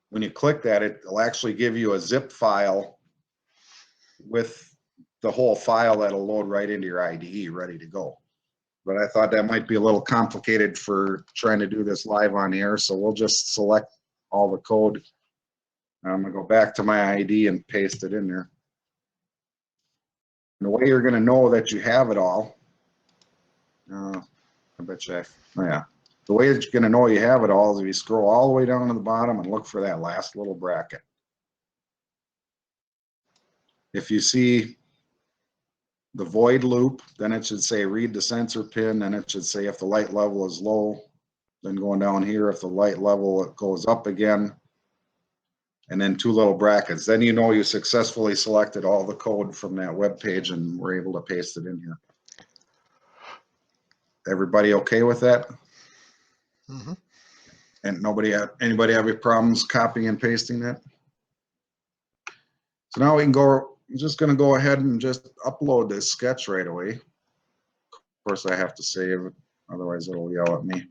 When you click that, it'll actually give you a zip file with the whole file that'll load right into your IDE ready to go. But I thought that might be a little complicated for trying to do this live on air, so we'll just select all the code. I'm gonna go back to my IDE and paste it in there. And the way you're gonna know that you have it all, I bet you, oh yeah. The way that you're going to know you have it all is if you scroll all the way down to the bottom and look for that last little bracket. If you see the void loop, then it should say read the sensor pin, then it should say if the light level is low, then going down here, if the light level goes up again, and then 2 little brackets. Then you know you successfully selected all the code from that web page and were able to paste it in here. Everybody okay with that? Mm-hmm. And anybody have any problems copying and pasting that? So now we can go, I'm just going to go ahead and just upload this sketch right away. Of course, I have to save it, otherwise it'll yell at me.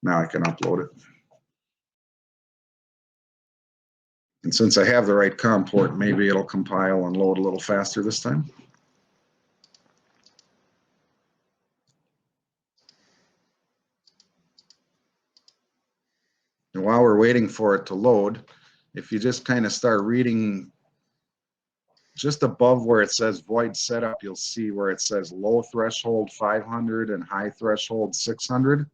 Now I can upload it. And since I have the right COM port, maybe it'll compile and load a little faster this time. And while we're waiting for it to load, if you just kind of start reading just above where it says void setup, you'll see where it says low threshold 500 and high threshold 600.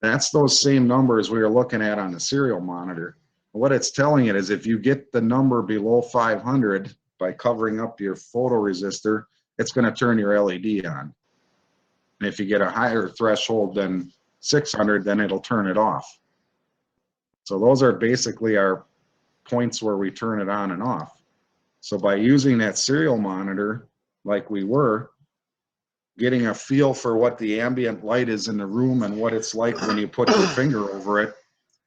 That's those same numbers we were looking at on the serial monitor. What it's telling it is if you get the number below 500 by covering up your photoresistor, it's going to turn your LED on. And if you get a higher threshold than 600, then it'll turn it off. So those are basically our points where we turn it on and off. So by using that serial monitor, like we were, getting a feel for what the ambient light is in the room and what it's like when you put your finger over it,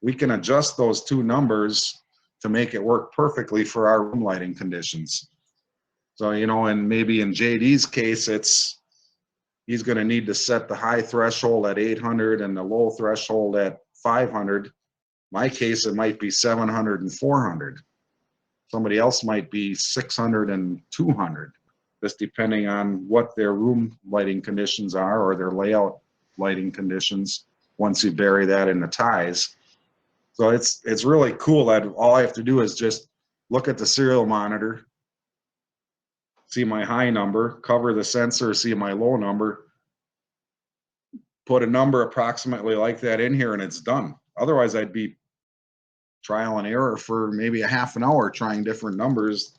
we can adjust those 2 numbers to make it work perfectly for our room lighting conditions. So, you know, and maybe in JD's case, he's going to need to set the high threshold at 800 and the low threshold at 500. My case, it might be 700 and 400. Somebody else might be 600 and 200, just depending on what their room lighting conditions are or their layout lighting conditions, once you bury that in the ties. So it's really cool that all I have to do is just look at the serial monitor, see my high number, cover the sensor, see my low number, put a number approximately like that in here, and it's done. Otherwise, I'd be trial and error for maybe a half an hour trying different numbers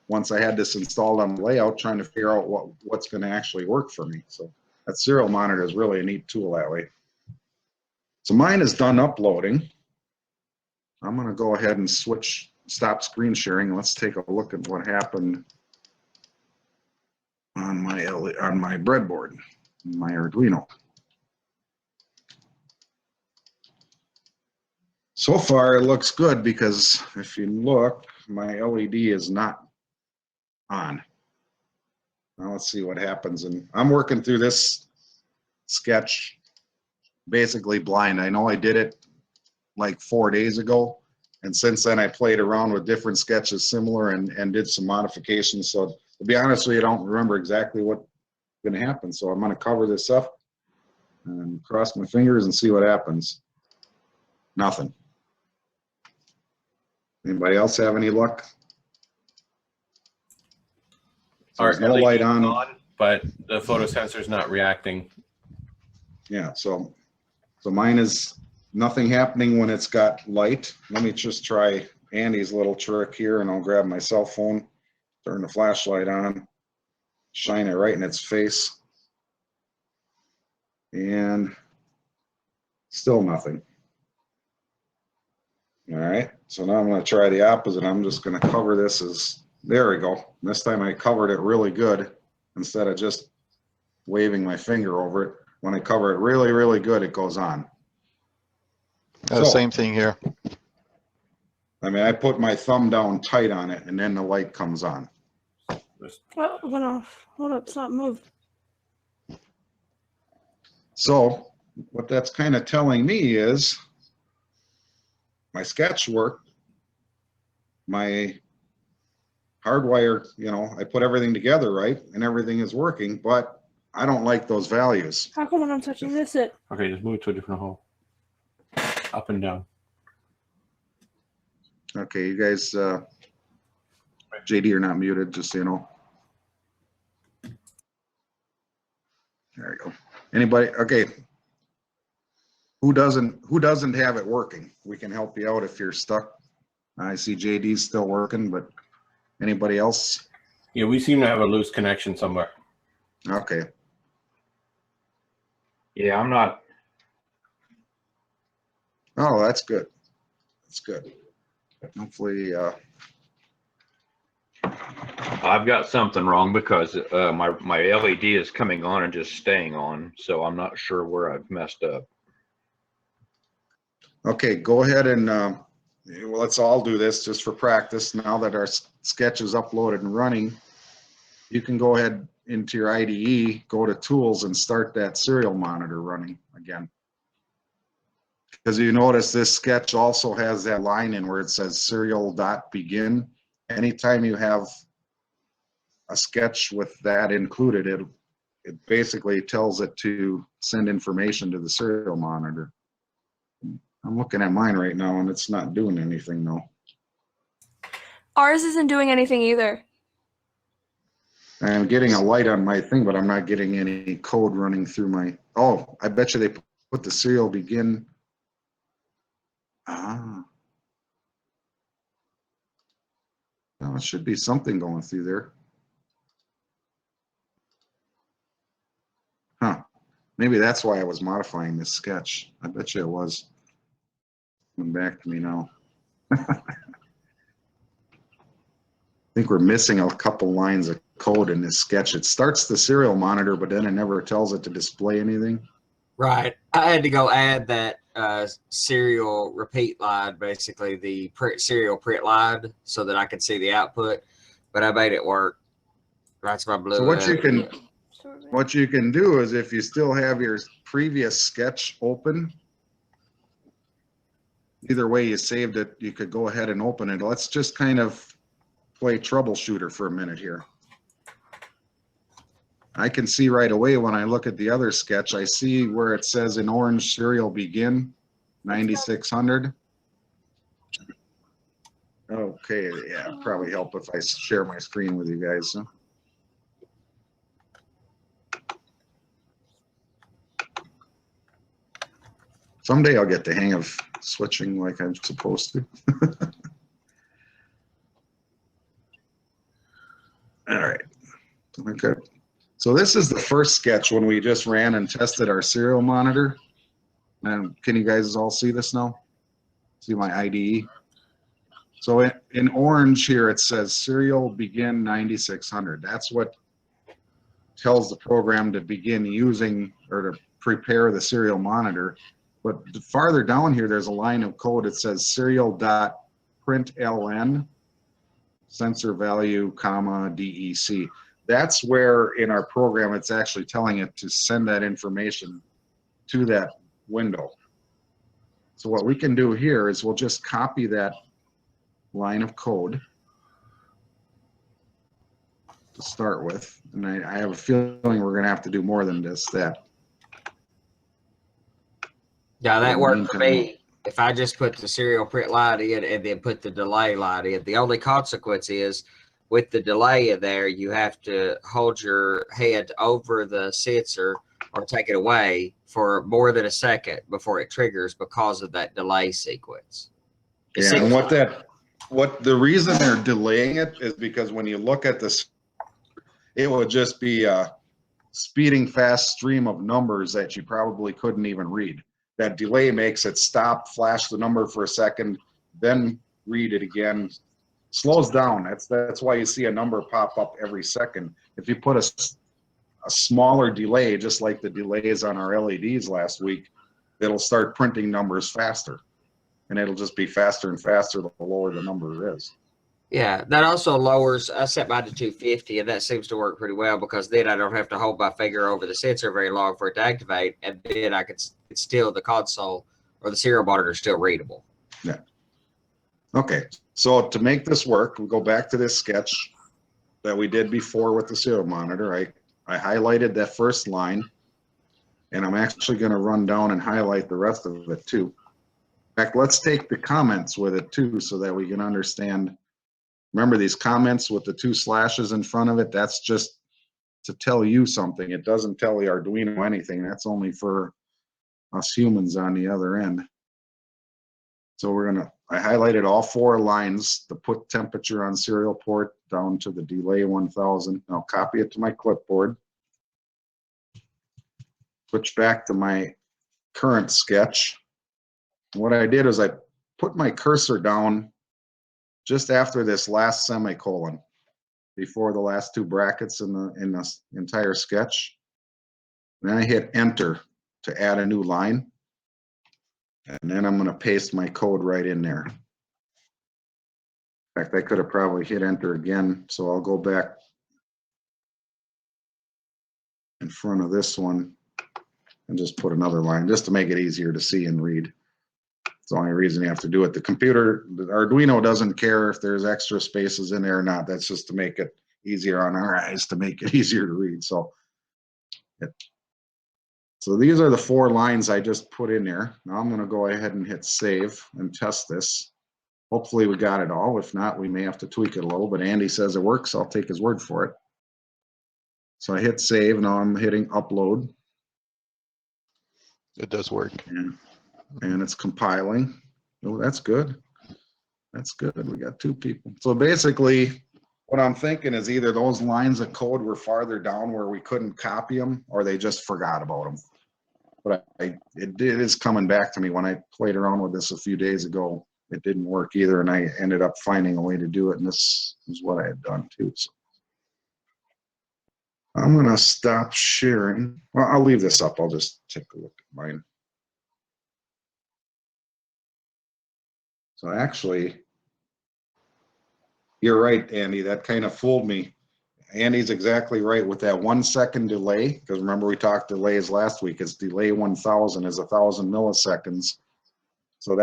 once I had this installed on the layout, trying to figure out what's going to actually work for me. So that serial monitor is really a neat tool that way. So mine is done uploading. I'm going to go ahead and stop screen sharing. Let's take a look at what happened on my breadboard, my Arduino. So far, it looks good because if you look, my LED is not on. Now let's see what happens. And I'm working through this sketch basically blind. I know I did it like 4 days ago, and since then I played around with different sketches similar and did some modifications. So to be honest with you, I don't remember exactly what's going to happen. So I'm going to cover this up and cross my fingers and see what happens. Nothing. Anybody else have any luck? So there's no light on, but the photo sensor is not reacting. Yeah, so mine is nothing happening when it's got light. Let me just try Andy's little trick here, and I'll grab my cell phone, turn the flashlight on, shine it right in its face, and still nothing. All right, so now I'm going to try the opposite. I'm just going to cover this as, there we go. This time I covered it really good instead of just waving my finger over it. When I cover it really, really good, it goes on. So, Same thing here. I mean, I put my thumb down tight on it, and then the light comes on. Well, it went off. Hold up, stop, move. So what that's kind of telling me is my sketch worked, my hardwire, you know, I put everything together right, and everything is working, but I don't like those values. How come when I'm touching this, it? Okay, just move it to a different hole. Up and down. Okay, you guys, JD, are not muted, just so you know. There we go. Anybody? Okay. Who doesn't have it working? We can help you out if you're stuck. I see JD's still working, but anybody else? Yeah, we seem to have a loose connection somewhere. Okay. Yeah, I'm not. Oh, that's good. That's good. Hopefully, I've got something wrong because my LED is coming on and just staying on, so I'm not sure where I've messed up. okay, go ahead and well, let's all do this just for practice. Now that our sketch is uploaded and running, you can go ahead into your IDE, go to Tools, and start that serial monitor running again. Because you notice this sketch also has that line in where it says serial.begin. Anytime you have a sketch with that included, it basically tells it to send information to the serial monitor. I'm looking at mine right now and it's not doing anything though. Ours isn't doing anything either. I'm getting a light on my thing, but I'm not getting any code running through my, oh, I bet you they put the serial begin. Ah. Well, it should be something going through there. Huh. Maybe that's why I was modifying this sketch. I bet you it was. Coming back to me now. I think we're missing a couple lines of code in this sketch. It starts the serial monitor, but then it never tells it to display anything. Right. I had to go add that serial repeat line, basically the serial print line, so that I could see the output. But I made it work. That's my blue. So what you can do is, if you still have your previous sketch open, either way you saved it, you could go ahead and open it. Let's just kind of play troubleshooter for a minute here. I can see right away when I look at the other sketch, I see where it says in orange serial begin 9600. Okay, yeah, probably help if I share my screen with you guys. Huh? Someday I'll get the hang of switching like I'm supposed to. All right. Okay. So this is the first sketch when we just ran and tested our serial monitor. And can you guys all see this now? See my IDE? So in orange here, it says serial begin 9600. That's what tells the program to begin using or to prepare the serial monitor. But farther down here, there's a line of code that says serial.println sensor value, comma, DEC. That's where in our program, it's actually telling it to send that information to that window. So what we can do here is we'll just copy that line of code to start with. And I have a feeling we're going to have to do more than just that. Yeah, that worked for me. If I just put the serial print line in and then put the delay line in, the only consequence is with the delay in there, you have to hold your head over the sensor or take it away for more than a second before it triggers because of that delay sequence. Yeah, and what the reason they're delaying it is because when you look at this, it would just be a speeding fast stream of numbers that you probably couldn't even read. That delay makes it stop, flash the number for a second, then read it again. Slows down. That's why you see a number pop up every second. If you put a smaller delay, just like the delays on our LEDs last week, it'll start printing numbers faster. And it'll just be faster and faster the lower the number is. Yeah, that also lowers, I set mine to 250, and that seems to work pretty well because then I don't have to hold my finger over the sensor very long for it to activate, and then I can still, the console or the serial monitor is still readable. Yeah. Okay, so to make this work, we go back to this sketch that we did before with the serial monitor. I highlighted that first line, and I'm actually going to run down and highlight the rest of it too. In fact, let's take the comments with it too so that we can understand. Remember these comments with the 2 slashes in front of it? That's just to tell you something. It doesn't tell the Arduino anything. That's only for us humans on the other end. So I highlighted all 4 lines, the put temperature on serial port down to the delay 1000. I'll copy it to my clipboard. Switch back to my current sketch. What I did is I put my cursor down just after this last semicolon, before the last 2 brackets in the entire sketch. And then I hit enter to add a new line. And then I'm going to paste my code right in there. In fact, I could have probably hit enter again. So I'll go back in front of this one and just put another line just to make it easier to see and read. It's the only reason you have to do it. The Arduino doesn't care if there's extra spaces in there or not. That's just to make it easier on our eyes, to make it easier to read. So these are the 4 lines I just put in there. Now I'm going to go ahead and hit save and test this. Hopefully we got it all. If not, we may have to tweak it a little, but Andy says it works. I'll take his word for it. So I hit save. Now I'm hitting upload. It does work. And it's compiling. Oh, that's good. That's good. We got 2 people. So basically, what I'm thinking is either those lines of code were farther down where we couldn't copy them, or they just forgot about them. But it is coming back to me. When I played around with this a few days ago, it didn't work either, and I ended up finding a way to do it, and this is what I had done too. So I'm going to stop sharing. Well, I'll leave this up. I'll just take a look at mine. So actually, you're right, Andy. That kind of fooled me. Andy's exactly right with that 1 second delay, because remember we talked delays last week. It's delay 1000 is 1000 milliseconds. So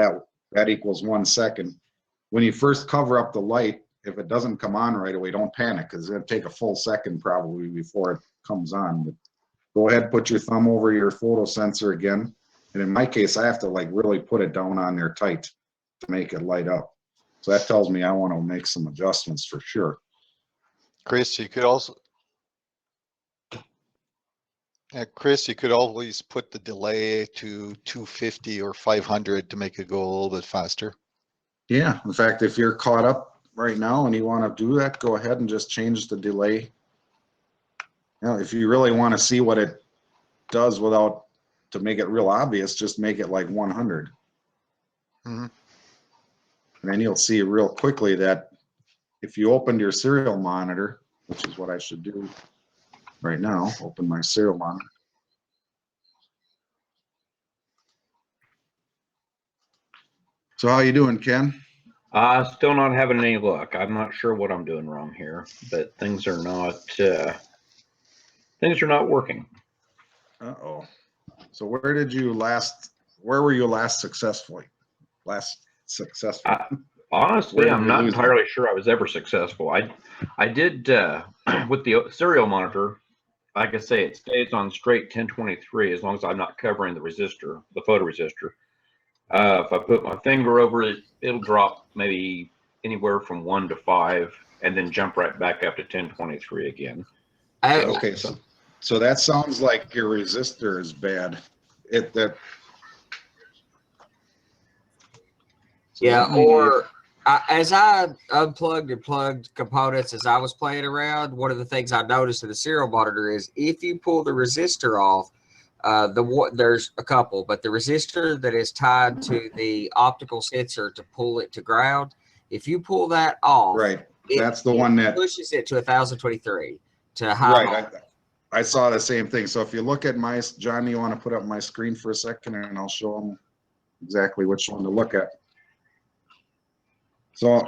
that equals 1 second. When you first cover up the light, if it doesn't come on right away, don't panic, because it'll take a full second probably before it comes on. But go ahead, put your thumb over your photo sensor again. And in my case, I have to like really put it down on there tight to make it light up. So that tells me I want to make some adjustments for sure. Chris, you could also, Chris, you could always put the delay to 250 or 500 to make it go a little bit faster. Yeah, in fact, if you're caught up right now and you want to do that, go ahead and just change the delay. Now, if you really want to see what it does without, to make it real obvious, just make it like 100. Mhm. And then you'll see real quickly that if you opened your serial monitor, which is what I should do right now, open my serial monitor. So how you doing, Ken? Still not having any luck. I'm not sure what I'm doing wrong here, but things are not working. Uh-oh. So where were you last successful? Honestly, Where did I'm you not lose entirely sure I was ever successful. I did with the serial monitor. Like I say, it stays on straight 1023 as long as I'm not covering the resistor, the photoresistor. If I put my finger over it, it'll drop maybe anywhere from 1 to 5, and then jump right back up to 1023 again. Okay, so that sounds like your resistor is bad. As I unplugged and plugged components as I was playing around, one of the things I noticed in the serial monitor is if you pull the resistor off, there's a couple, but the resistor that is tied to the optical sensor to pull it to ground, if you pull that off, right, that's the one that pushes it to 1023 to high. Right, I saw the same thing. So if you look at my, John, you want to put up my screen for a second and I'll show them exactly which one to look at. So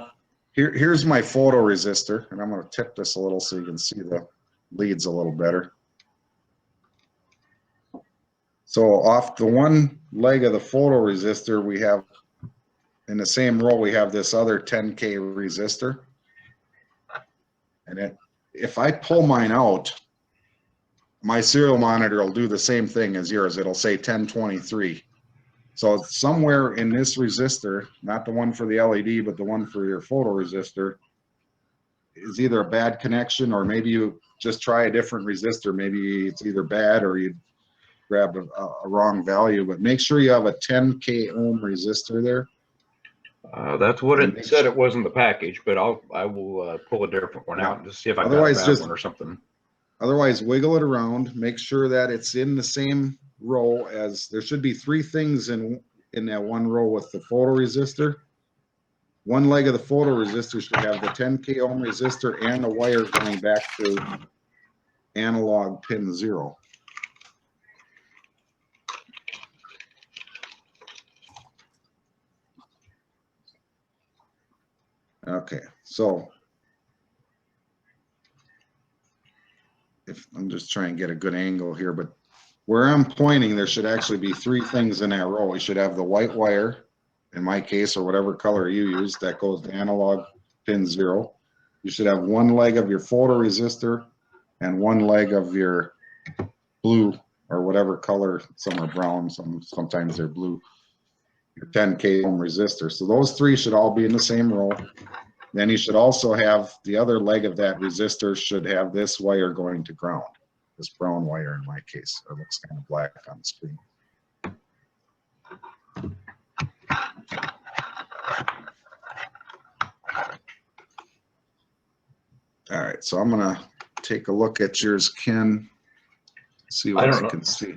here's my photoresistor, and I'm going to tip this a little so you can see the leads a little better. So off the one leg of the photoresistor, we have, in the same row, we have this other 10K resistor. And if I pull mine out, my serial monitor will do the same thing as yours. It'll say 1023. So somewhere in this resistor, not the one for the LED, but the one for your photoresistor, is either a bad connection, or maybe you just try a different resistor. Maybe it's either bad or you grab a wrong value. But make sure you have a 10K ohm resistor there. That's what it said. It wasn't the package, but I will pull a different one out and just see if I got a bad one or something. Otherwise, wiggle it around. Make sure that it's in the same row as, there should be 3 things in that one row with the photoresistor. One leg of the photoresistor should have the 10K ohm resistor and a wire going back to analog pin 0. Okay, so if I'm just trying to get a good angle here, but where I'm pointing, there should actually be 3 things in that row. We should have the white wire, in my case, or whatever color you use, that goes to analog pin 0. You should have one leg of your photoresistor and one leg of your blue, or whatever color. Some are brown, sometimes they're blue. Your 10K ohm resistor. So those 3 should all be in the same row. Then you should also have the other leg of that resistor should have this wire going to ground. This brown wire in my case. It looks kind of black on the screen. All right, so I'm gonna take a look at yours, Ken. See what I can see.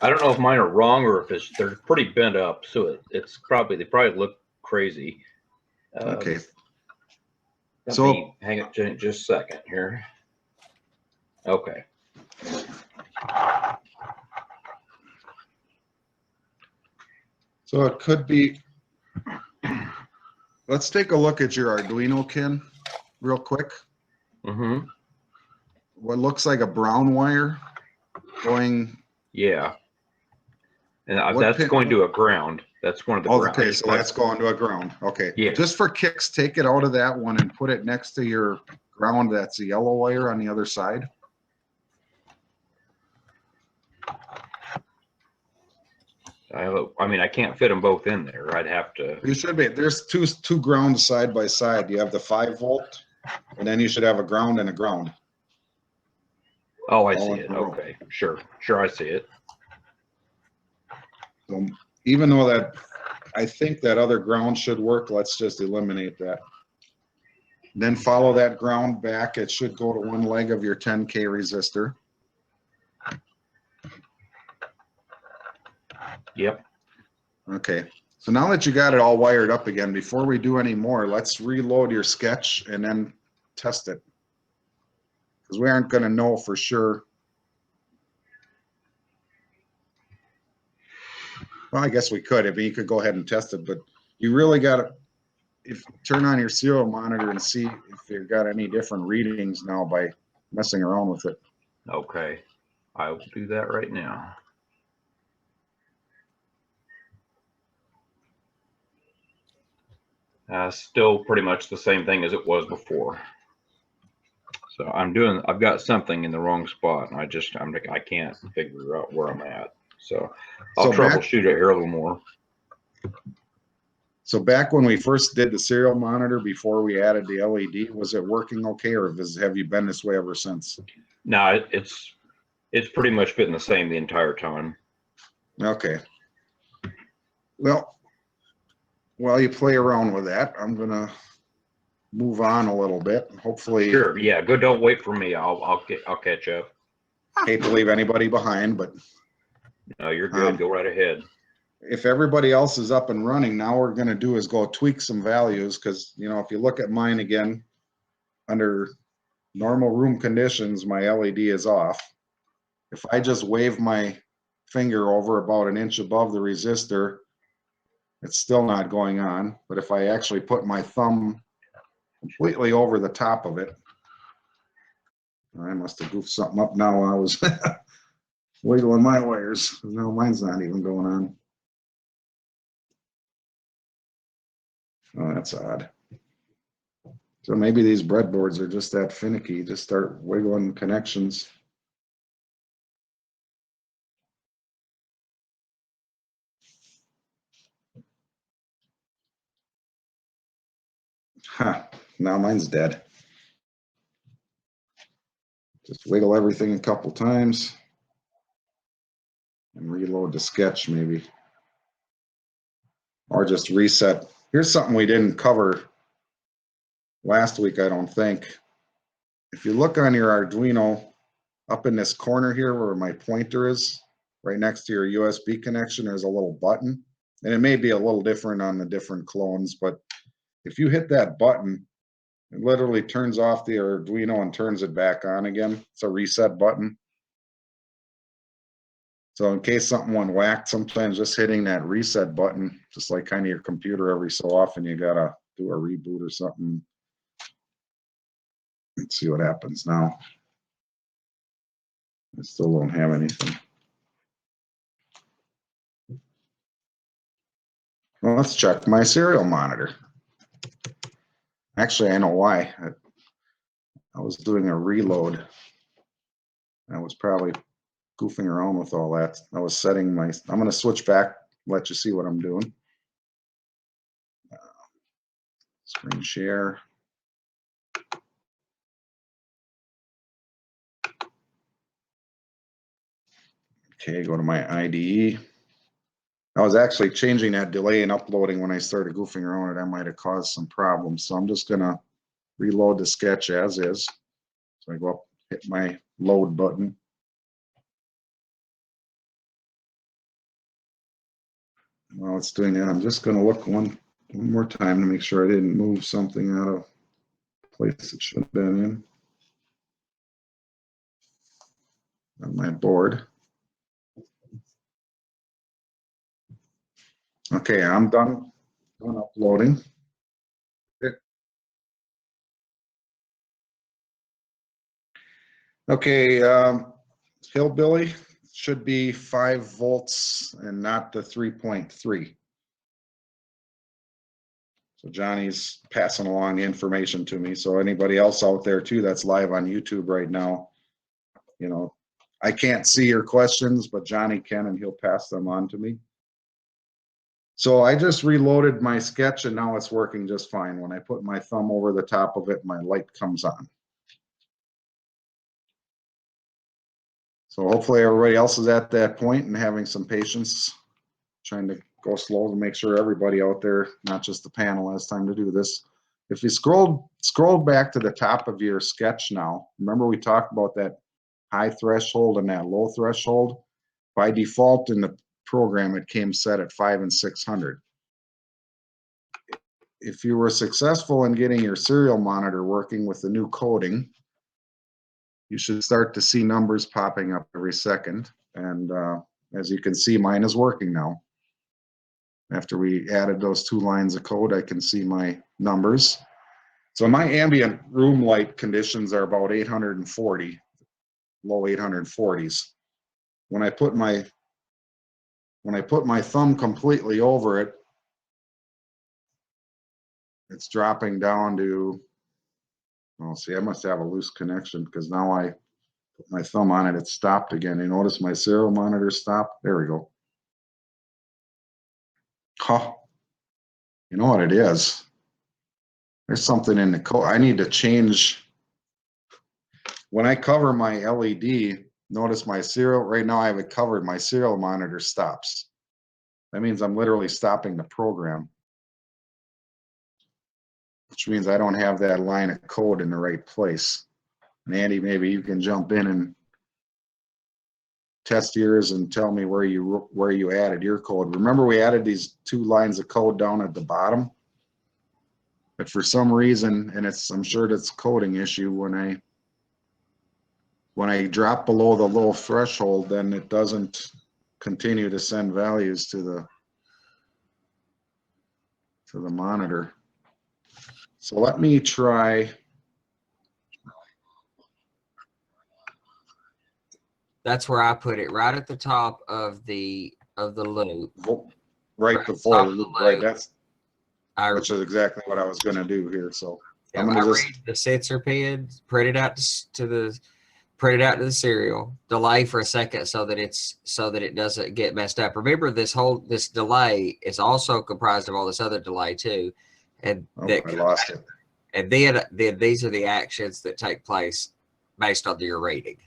I don't know if mine are wrong or if they're pretty bent up, so they probably look crazy. Okay. Let me hang it just a second here. Okay. So it could be, let's take a look at your Arduino, Ken, real quick. Mm-hmm. What looks like a brown wire going. Yeah. And that's going to a ground. That's one of the. Okay, so that's going to a ground. Okay. Yeah. Just for kicks, take it out of that one and put it next to your ground. That's the yellow wire on the other side. I mean, I can't fit them both in there. I'd have to. You should be. There's two grounds side by side. You have the 5-volt, and then you should have a ground and a ground. Oh, I All see in it. a row. Okay, sure, I see it. So even though that, I think that other ground should work, let's just eliminate that. Then follow that ground back. It should go to one leg of your 10K resistor. Yep. Okay. So now that you got it all wired up again, before we do any more, let's reload your sketch and then test it. Because we aren't going to know for sure. Well, I guess we could. I mean, you could go ahead and test it, but you really got to turn on your serial monitor and see if you've got any different readings now by messing around with it. Okay, I will do that right now. Still pretty much the same thing as it was before. So I've got something in the wrong spot, and I can't figure out where I'm at. So I'll troubleshoot it here a little more. So back when we first did the serial monitor before we added the LED, was it working okay, or have you been this way ever since? No, it's pretty much been the same the entire time. Okay. Well, while you play around with that, I'm gonna move on a little bit. Hopefully, Sure. Yeah. Good. Don't wait for me. I'll catch up. hate to leave anybody behind, but No, you're good. Go right ahead. if everybody else is up and running, now we're gonna do is go tweak some values, because if you look at mine again, under normal room conditions, my LED is off. If I just wave my finger over about an inch above the resistor, it's still not going on. But if I actually put my thumb completely over the top of it, I must have goofed something up now while I was wiggling my wires. No, mine's not even going on. Oh, that's odd. So maybe these breadboards are just that finicky. Just start wiggling connections. Huh, now mine's dead. Just wiggle everything a couple times and reload the sketch maybe. Or just reset. Here's something we didn't cover last week, I don't think. If you look on your Arduino, up in this corner here where my pointer is, right next to your USB connection, there's a little button. And it may be a little different on the different clones, but if you hit that button, it literally turns off the Arduino and turns it back on again. It's a reset button. So in case something went whacked, sometimes just hitting that reset button, just like kind of your computer, every so often you gotta do a reboot or something. Let's see what happens now. I still don't have anything. Well, let's check my serial monitor. Actually, I know why. I was doing a reload. I was probably goofing around with all that. I was setting my, I'm going to switch back, let you see what I'm doing. Screen share. Okay, go to my IDE. I was actually changing that delay and uploading when I started goofing around. That might have caused some problems. So I'm just going to reload the sketch as is. So I go up, hit my load button. While it's doing that, I'm just going to look one more time to make sure I didn't move something out of place it should have been in on my board. Okay, I'm done uploading. Okay, Hillbilly should be 5 volts and not the 3.3. So Johnny's passing along the information to me. So anybody else out there too that's live on YouTube right now, you know, I can't see your questions, but Johnny can, and he'll pass them on to me. So I just reloaded my sketch and now it's working just fine. When I put my thumb over the top of it, my light comes on. So hopefully everybody else is at that point and having some patience, trying to go slow to make sure everybody out there, not just the panel, has time to do this. If you scroll back to the top of your sketch now, remember we talked about that high threshold and that low threshold? By default in the program, it came set at 5 and 600. If you were successful in getting your serial monitor working with the new coding, you should start to see numbers popping up every second. And as you can see, mine is working now. After we added those 2 lines of code, I can see my numbers. So my ambient room light conditions are about 840, low 840s. When I put my thumb completely over it, it's dropping down to, oh, see, I must have a loose connection because now I put my thumb on it, it stopped again. You notice my serial monitor stopped? There we go. Huh. You know what it is? There's something in the code. I need to change. When I cover my LED, notice my serial, right now I have it covered, my serial monitor stops. That means I'm literally stopping the program, which means I don't have that line of code in the right place. And Andy, maybe you can jump in and test yours and tell me where you added your code. Remember we added these 2 lines of code down at the bottom? But for some reason, and I'm sure it's a coding issue, when I drop below the low threshold, then it doesn't continue to send values to the monitor. So let me try. That's where I put it, right at the top of the loop. Right before the loop, right? Which is I exactly what I was going to do here. So Yeah, I'm I going to just read the sensor pin, print it out to the serial, delay for a second so that it doesn't get messed up. Remember, this delay is also comprised of all this other delay too, and I lost it. And then these are the actions that take place based on your rating.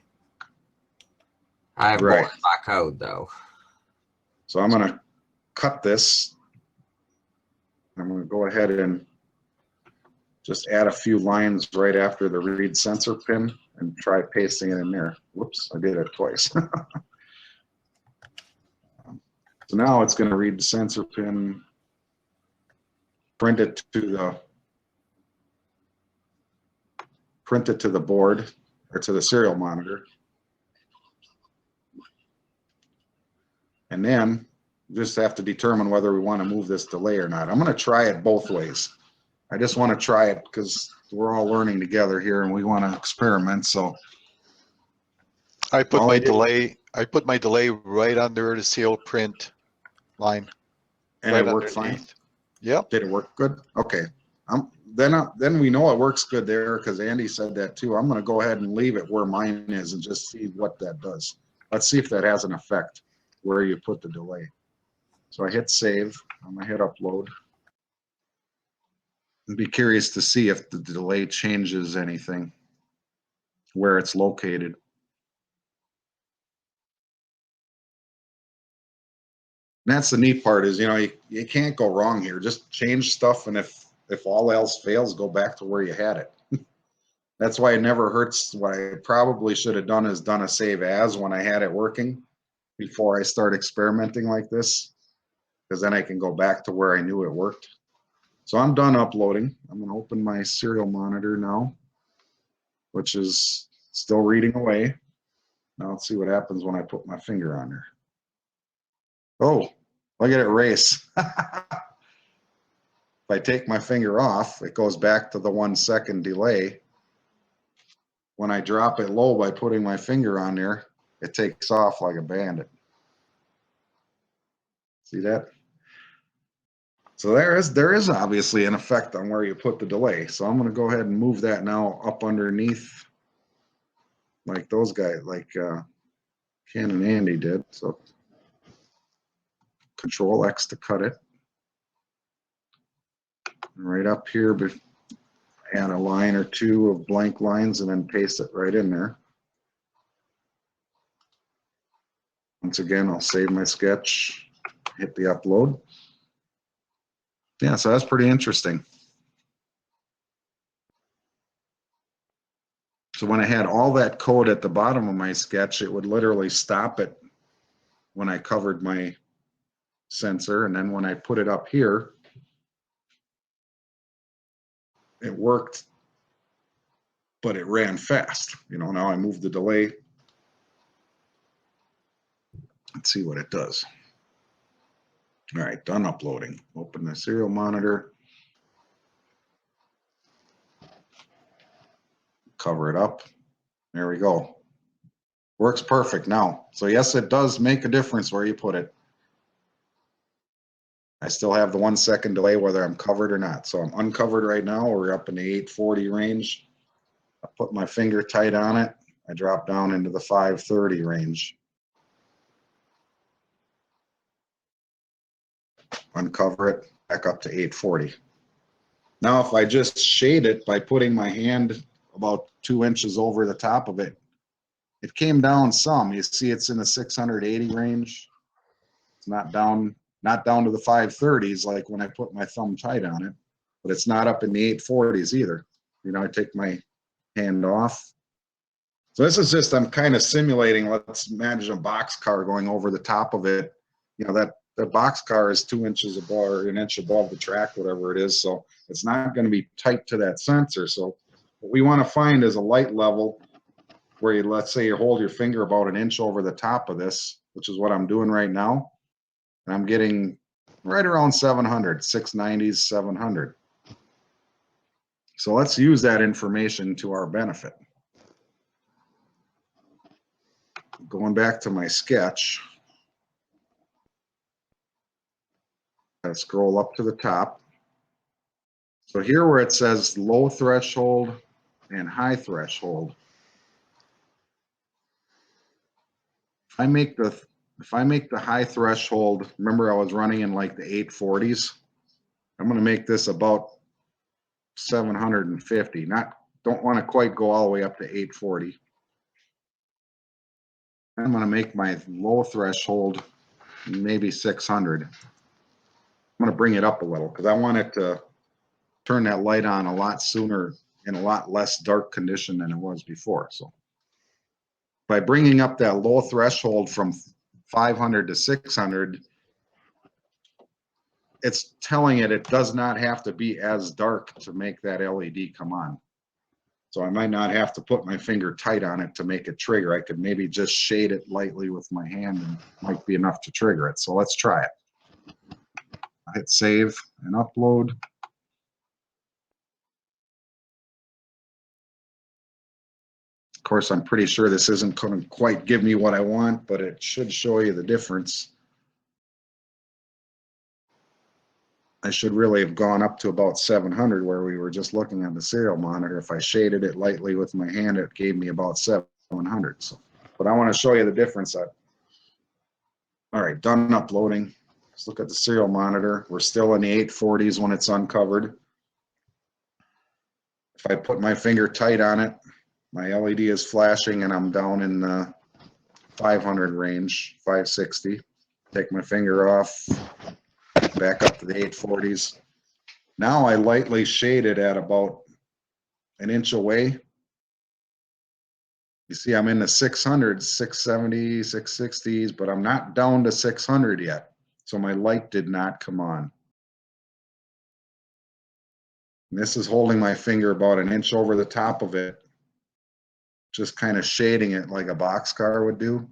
I have more in my code though. So I'm going to cut this. I'm going to go ahead and just add a few lines right after the read sensor pin and try pasting it in there. Whoops, I did it twice. So now it's going to read the sensor pin, print it to the board or to the serial monitor. And then just have to determine whether we want to move this delay or not. I'm going to try it both ways. I just want to try it because we're all learning together here and we want to experiment. So I put my delay right under the serial print line. And right it worked fine. Yep. Did it work good? Okay. Then we know it works good there because Andy said that too. I'm going to go ahead and leave it where mine is and just see what that does. Let's see if that has an effect where you put the delay. So I hit save. I'm going to hit upload. And be curious to see if the delay changes anything, where it's located. And that's the neat part is, you can't go wrong here. Just change stuff, and if all else fails, go back to where you had it. That's why it never hurts. What I probably should have done is done a save as when I had it working before I start experimenting like this, because then I can go back to where I knew it worked. So I'm done uploading. I'm going to open my serial monitor now, which is still reading away. Now let's see what happens when I put my finger on there. Oh, look at it race. If I take my finger off, it goes back to the 1 second delay. When I drop it low by putting my finger on there, it takes off like a bandit. See that? So there is obviously an effect on where you put the delay. So I'm going to go ahead and move that now up underneath, like those guys, like Ken and Andy did. So Control X to cut it. Right up here, but add a line or two of blank lines and then paste it right in there. Once again, I'll save my sketch, hit the upload. Yeah, so that's pretty interesting. So when I had all that code at the bottom of my sketch, it would literally stop it when I covered my sensor. And then when I put it up here, it worked, but it ran fast. You know, now I move the delay. Let's see what it does. All right, done uploading. Open the serial monitor. Cover it up. There we go. Works perfect now. So yes, it does make a difference where you put it. I still have the 1 second delay whether I'm covered or not. So I'm uncovered right now. We're up in the 840 range. I put my finger tight on it. I drop down into the 530 range. Uncover it, back up to 840. Now if I just shade it by putting my hand about 2 inches over the top of it, it came down some. You see it's in the 680 range. It's not down to the 530s like when I put my thumb tight on it, but it's not up in the 840s either. You know, I take my hand off. So this is just, I'm kind of simulating, let's imagine a box car going over the top of it. You know, that box car is 2 inches above or an inch above the track, whatever it is. So it's not going to be tight to that sensor. So what we want to find is a light level where you, let's say you hold your finger about an inch over the top of this, which is what I'm doing right now. And I'm getting right around 700, 690s, 700. So let's use that information to our benefit. Going back to my sketch, I scroll up to the top. So here where it says low threshold and high threshold, if I make the high threshold, remember I was running in like the 840s, I'm going to make this about 750. Don't want to quite go all the way up to 840. I'm going to make my low threshold maybe 600. I'm going to bring it up a little because I want it to turn that light on a lot sooner in a lot less dark condition than it was before. So by bringing up that low threshold from 500 to 600, it's telling it does not have to be as dark to make that LED come on. So I might not have to put my finger tight on it to make it trigger. I could maybe just shade it lightly with my hand and it might be enough to trigger it. So let's try it. I hit save and upload. Of course, I'm pretty sure this isn't going to quite give me what I want, but it should show you the difference. I should really have gone up to about 700 where we were just looking at the serial monitor. If I shaded it lightly with my hand, it gave me about 700. So, but I want to show you the difference. All right, done uploading. Let's look at the serial monitor. We're still in the 840s when it's uncovered. If I put my finger tight on it, my LED is flashing and I'm down in the 500 range, 560. Take my finger off, back up to the 840s. Now I lightly shade it at about an inch away. You see I'm in the 600s, 670, 660s, but I'm not down to 600 yet. So my light did not come on. And this is holding my finger about an inch over the top of it, just kind of shading it like a boxcar would do.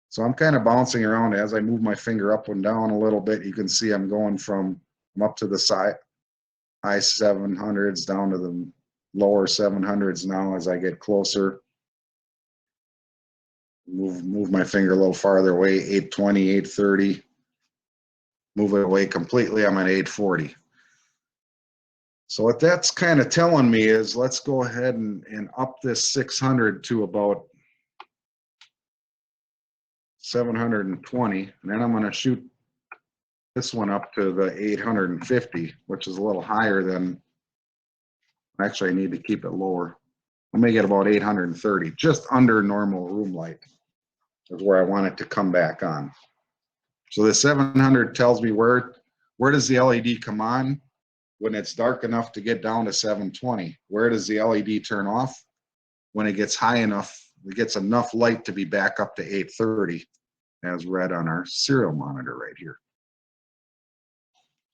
So I'm kind of bouncing around as I move my finger up and down a little bit. You can see I'm going from up to the side, high 700s down to the lower 700s now as I get closer. Move my finger a little farther away, 820, 830. Move it away completely, I'm at 840. So what that's kind of telling me is let's go ahead and up this 600 to about 720, and then I'm going to shoot this one up to the 850, which is a little higher than, actually I need to keep it lower. I'll make it about 830, just under normal room light is where I want it to come back on. So the 700 tells me where does the LED come on when it's dark enough to get down to 720. Where does the LED turn off? When it gets high enough, it gets enough light to be back up to 830, as read on our serial monitor right here.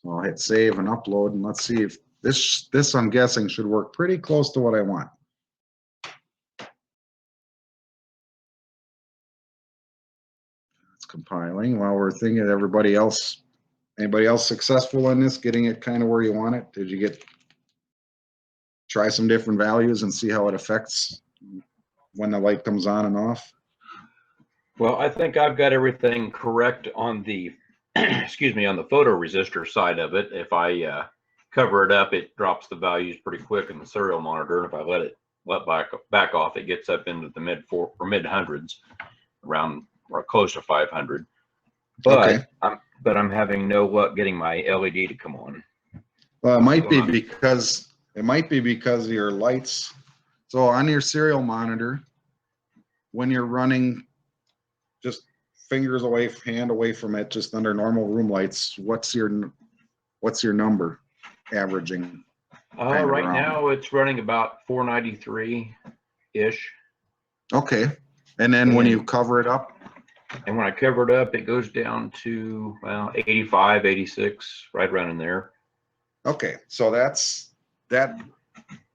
So I'll hit save and upload, and let's see if this I'm guessing should work pretty close to what I want. It's compiling while we're thinking. Anybody else successful in this, getting it kind of where you want it? Did you try some different values and see how it affects when the light comes on and off? Well, I think I've got everything correct on the, excuse me, on the photoresistor side of it. If I cover it up, it drops the values pretty quick in the serial monitor. And if I let back off, it gets up into the mid hundreds, around or close to 500. But Okay. I'm having no luck getting my LED to come on. Well, it might be because of your lights. So on your serial monitor, when you're running just fingers away, hand away from it, just under normal room lights, what's your number averaging? Right now it's running about 493-ish. Okay. And then when you cover it up? And when I cover it up, it goes down to, well, 85, 86, right around in there. Okay, so that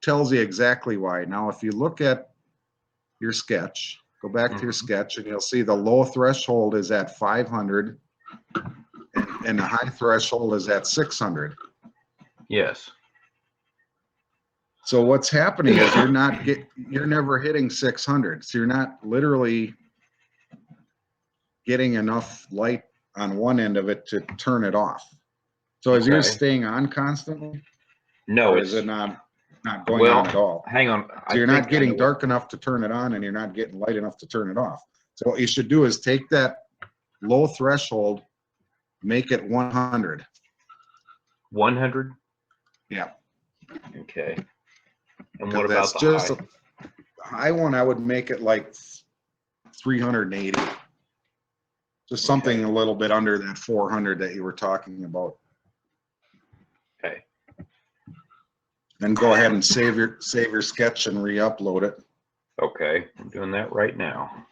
tells you exactly why. Now, if you look at your sketch, go back to your sketch, and you'll see the low threshold is at 500, and the high threshold is at 600. Yes. So what's happening is you're never hitting 600. So you're not literally getting enough light on one end of it to turn it off. So is yours staying on constantly? No, or is it not going on at all? Hang on. So you're not getting dark enough to turn it on, and you're not getting light enough to turn it off. So what you should do is take that low threshold, make it 100. 100? Yeah. Okay. And what about the just high? The high one, I would make it like 380. Just something a little bit under that 400 that you were talking about. Okay. Then go ahead and save your sketch and re-upload it. Okay, I'm doing that right now.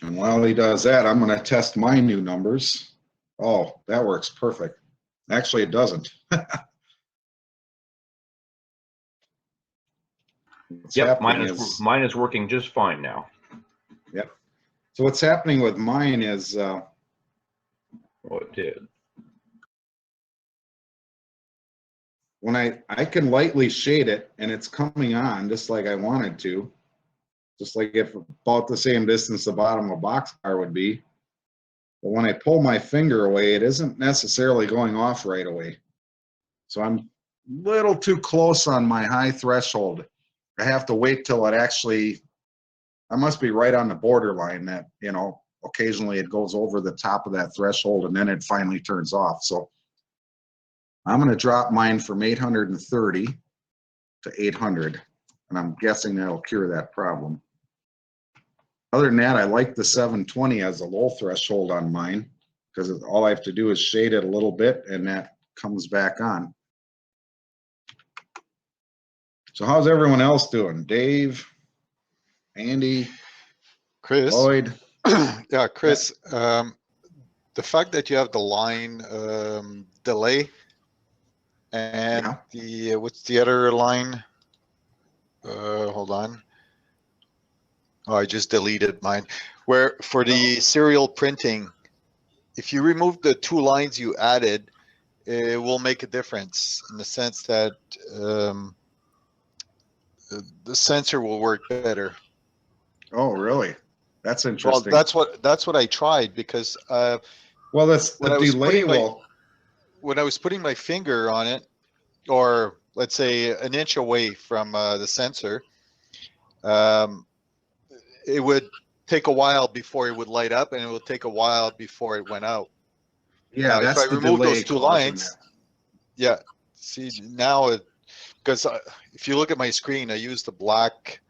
And while he does that, I'm going to test my new numbers. Oh, that works perfect. Actually, it doesn't. Yep, mine is working just fine now. Yep. So what's happening with mine is Oh, it did. when I can lightly shade it, and it's coming on just like I wanted to, just like if about the same distance the bottom of a boxcar would be. But when I pull my finger away, it isn't necessarily going off right away. So I'm a little too close on my high threshold. I have to wait till it actually, I must be right on the borderline that, occasionally it goes over the top of that threshold and then it finally turns off. So I'm going to drop mine from 830 to 800, and I'm guessing that'll cure that problem. Other than that, I like the 720 as a low threshold on mine, because all I have to do is shade it a little bit and that comes back on. So how's everyone else doing? Dave, Andy, Chris? Lloyd? Yeah, Chris, the fact that you have the line delay and what's the other line? Hold on. Oh, I just deleted mine. Where for the serial printing, if you remove the 2 lines you added, it will make a difference in the sense that the sensor will work better. Oh, really? That's interesting. Well, that's what I tried, because well, that's the delay. When I was putting my finger on it, or let's say an inch away from the sensor, it would take a while before it would light up, and it would take a while before it went out. Yeah, Now, if that's I the remove delay those two causing lines, that. yeah, see now it, because if you look at my screen, I use the black,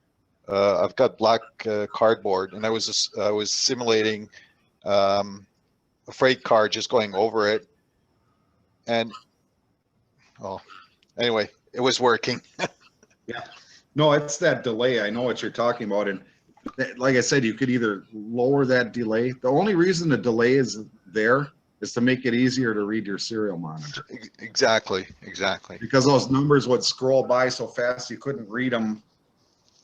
I've got black cardboard, and I was simulating a freight car just going over it, and oh, anyway, it was working. Yeah. No, it's that delay. I know what you're talking about. And like I said, you could either lower that delay. The only reason the delay is there is to make it easier to read your serial monitor. Exactly. Because those numbers would scroll by so fast you couldn't read them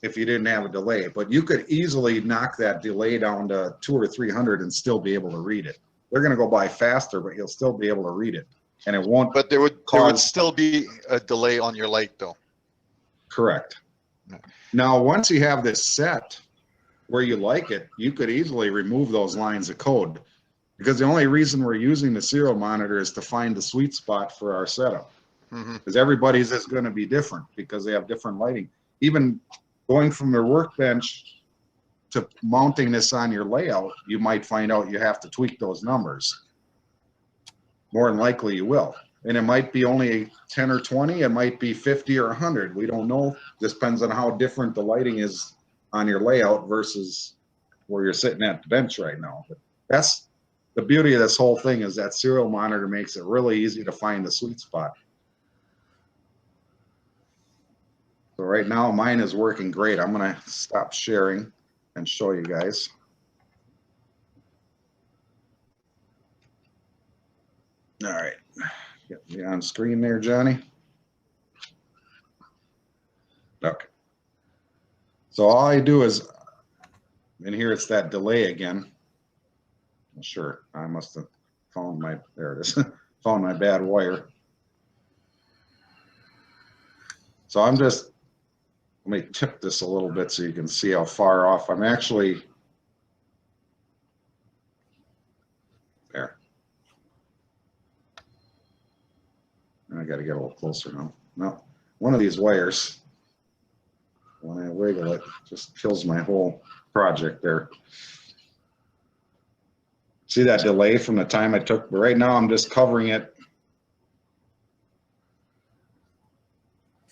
if you didn't have a delay. But you could easily knock that delay down to 200 or 300 and still be able to read it. They're going to go by faster, but you'll still be able to read it. And it won't. But there would still be a delay on your light, though. Correct. Now, once you have this set where you like it, you could easily remove those lines of code, because the only reason we're using the serial monitor is to find the sweet spot for our setup. Because everybody's is going to be different because they have different lighting. Even going from your workbench to mounting this on your layout, you might find out you have to tweak those numbers. More than likely you will. And it might be only 10 or 20, it might be 50 or 100. We don't know. This depends on how different the lighting is on your layout versus where you're sitting at the bench right now. But that's the beauty of this whole thing, is that serial monitor makes it really easy to find the sweet spot. So right now mine is working great. I'm going to stop sharing and show you guys. All right. Get me on screen there, Johnny. Okay. So all I do is, and here it's that delay again. Sure, I must have found my, there it is, found my bad wire. So I'm just, let me tip this a little bit so you can see how far off I'm actually. There. I got to get a little closer now. No, one of these wires, when I wiggle it, just kills my whole project there. See that delay from the time I took, but right now I'm just covering it.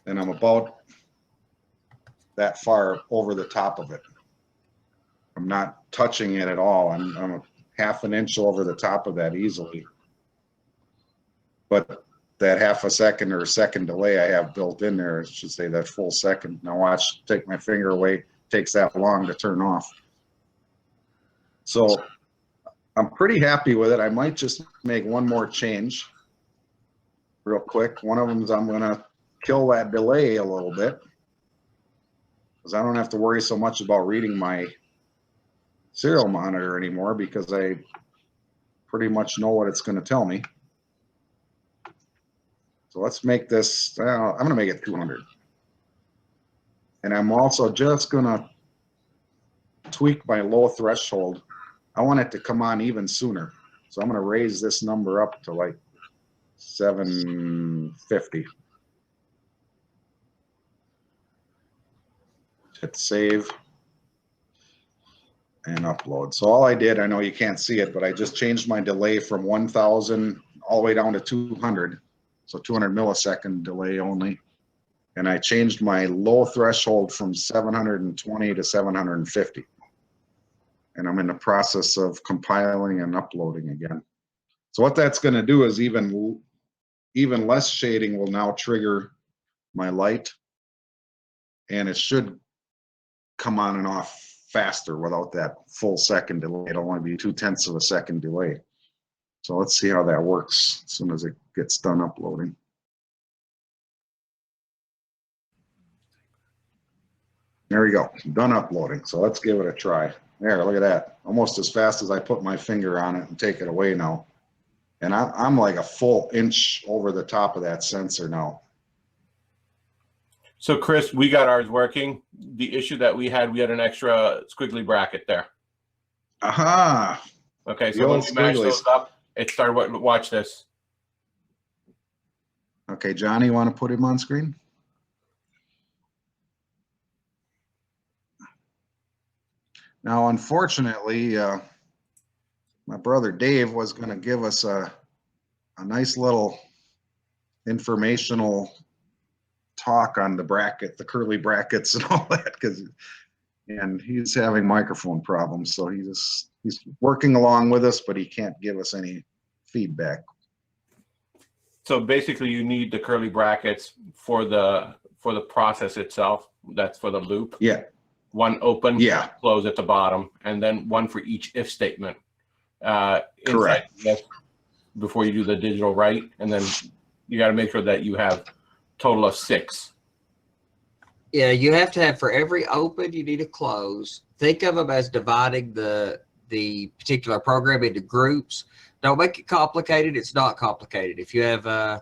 And I'm about that far over the top of it. I'm not touching it at all. I'm a half an inch over the top of that easily. But that half a second or second delay I have built in there, I should say that full second. Now watch, take my finger away, it takes that long to turn off. So I'm pretty happy with it. I might just make one more change real quick. One of them is I'm going to kill that delay a little bit, because I don't have to worry so much about reading my serial monitor anymore, because I pretty much know what it's going to tell me. So let's make this, I'm going to make it 200. And I'm also just going to tweak my low threshold. I want it to come on even sooner. So I'm going to raise this number up to like 750. Hit save and upload. So all I did, I know you can't see it, but I just changed my delay from 1000 all the way down to 200. So 200 millisecond delay only. And I changed my low threshold from 720 to 750. And I'm in the process of compiling and uploading again. So what that's going to do is even less shading will now trigger my light, and it should come on and off faster without that full second delay. It'll only be 0.2 of a second delay. So let's see how that works as soon as it gets done uploading. There we go, done uploading. So let's give it a try. There, look at that. Almost as fast as I put my finger on it and take it away now. And I'm like a full inch over the top of that sensor now. So Chris, we got ours working. The issue that we had an extra squiggly bracket there. Aha. Okay, so when we matched those up, it started, watch this. Okay, Johnny, you want to put him on screen? Now, unfortunately, my brother Dave was going to give us a nice little informational talk on the bracket, the curly brackets and all that, and he's having microphone problems, so he's working along with us, but he can't give us any feedback. So basically, you need the curly brackets for the process itself. That's for the loop. Yeah. One open, Yeah. close at the bottom, and then one for each if statement. Correct. Yes, before you do the digital write, and then you got to make sure that you have total of 6. Yeah, you have to have for every open, you need a close. Think of them as dividing the particular program into groups. Don't make it complicated. It's not complicated. If you have an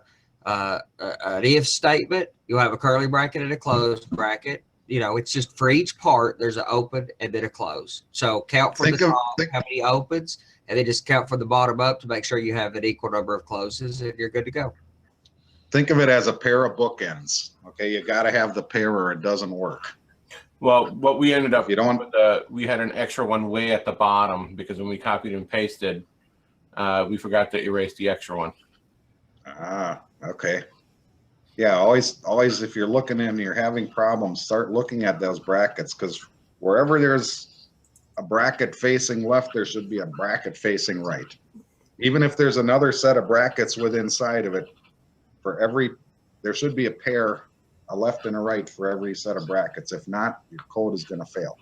if statement, you'll have a curly bracket and a closed bracket. You know, it's just for each part, there's an open and then a close. So count from the top how many opens, and then just count from the bottom up to make sure you have an equal number of closes, and you're good to go. Think of it as a pair of bookends. Okay, you got to have the pair or it doesn't work. Well, what we ended up, You don't- we had an extra one way at the bottom because when we copied and pasted, we forgot to erase the extra one. Ah, okay. Yeah, always, if you're looking and you're having problems, start looking at those brackets, because wherever there's a bracket facing left, there should be a bracket facing right. Even if there's another set of brackets within inside of it, there should be a pair, a left and a right for every set of brackets. If not, your code is going to fail.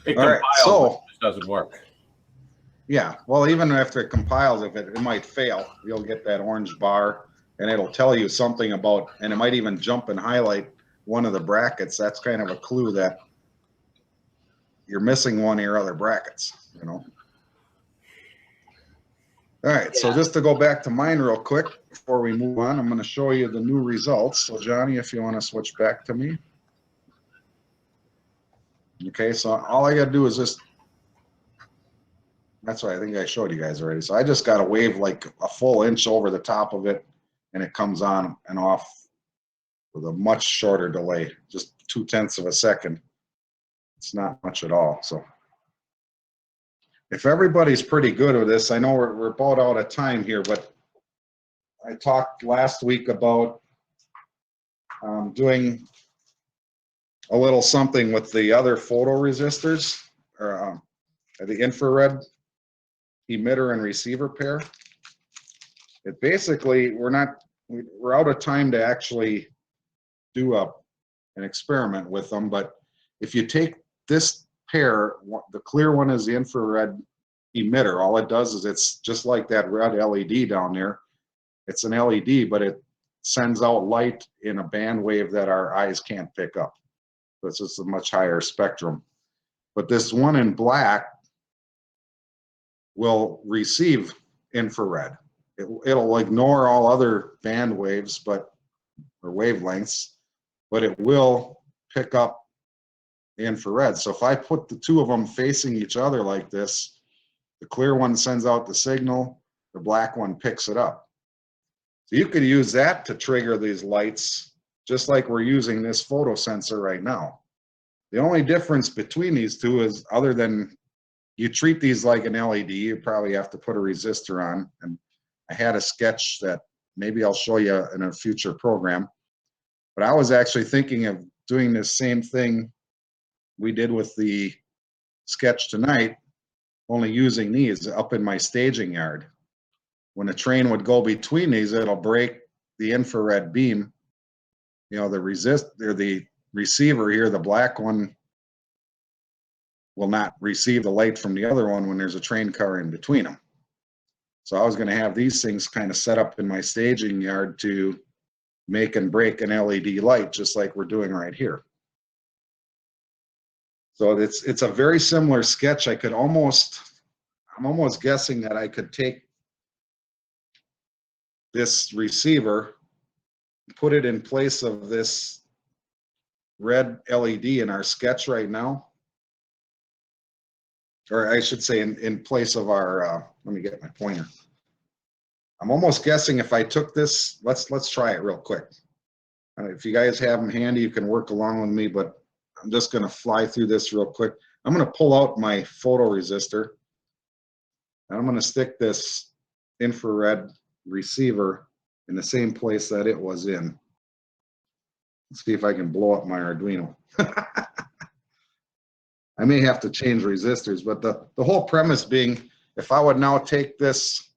It All right, compiles, so- but it just doesn't work. Yeah, well, even after it compiles, if it might fail, you'll get that orange bar and it'll tell you something about, and it might even jump and highlight one of the brackets. That's kind of a clue that you're missing one of your other brackets, you know. All right, so just to go back to mine real quick before we move on, I'm going to show you the new results. So Johnny, if you want to switch back to me. Okay, so all I got to do is just, that's what I think I showed you guys already. So I just got to wave like a full inch over the top of it, and it comes on and off with a much shorter delay, just 0.2 of a second. It's not much at all. So if everybody's pretty good with this, I know we're about out of time here, but I talked last week about doing a little something with the other photoresistors, or the infrared emitter and receiver pair. It basically, we're out of time to actually do an experiment with them, but if you take this pair, the clear one is the infrared emitter. All it does is, it's just like that red LED down there. It's an LED, but it sends out light in a band wave that our eyes can't pick up. So it's just a much higher spectrum. But this one in black will receive infrared. It'll ignore all other band waves, or wavelengths, but it will pick up the infrared. So if I put the two of them facing each other like this, the clear one sends out the signal, the black one picks it up. So you could use that to trigger these lights, just like we're using this photo sensor right now. The only difference between these two is, other than you treat these like an LED, you probably have to put a resistor on. And I had a sketch that maybe I'll show you in a future program. But I was actually thinking of doing this same thing we did with the sketch tonight, only using these up in my staging yard. When a train would go between these, it'll break the infrared beam. You know, the receiver here, the black one, will not receive the light from the other one when there's a train car in between them. So I was going to have these things kind of set up in my staging yard to make and break an LED light, just like we're doing right here. So it's a very similar sketch. I'm almost guessing that I could take this receiver, put it in place of this red LED in our sketch right now. Or I should say in place of our, let me get my pointer. I'm almost guessing if I took this, let's try it real quick. If you guys have them handy, you can work along with me, but I'm just gonna fly through this real quick. I'm gonna pull out my photoresistor, and I'm gonna stick this infrared receiver in the same place that it was in. Let's see if I can blow up my Arduino. I may have to change resistors, but the whole premise being, if I would now take this,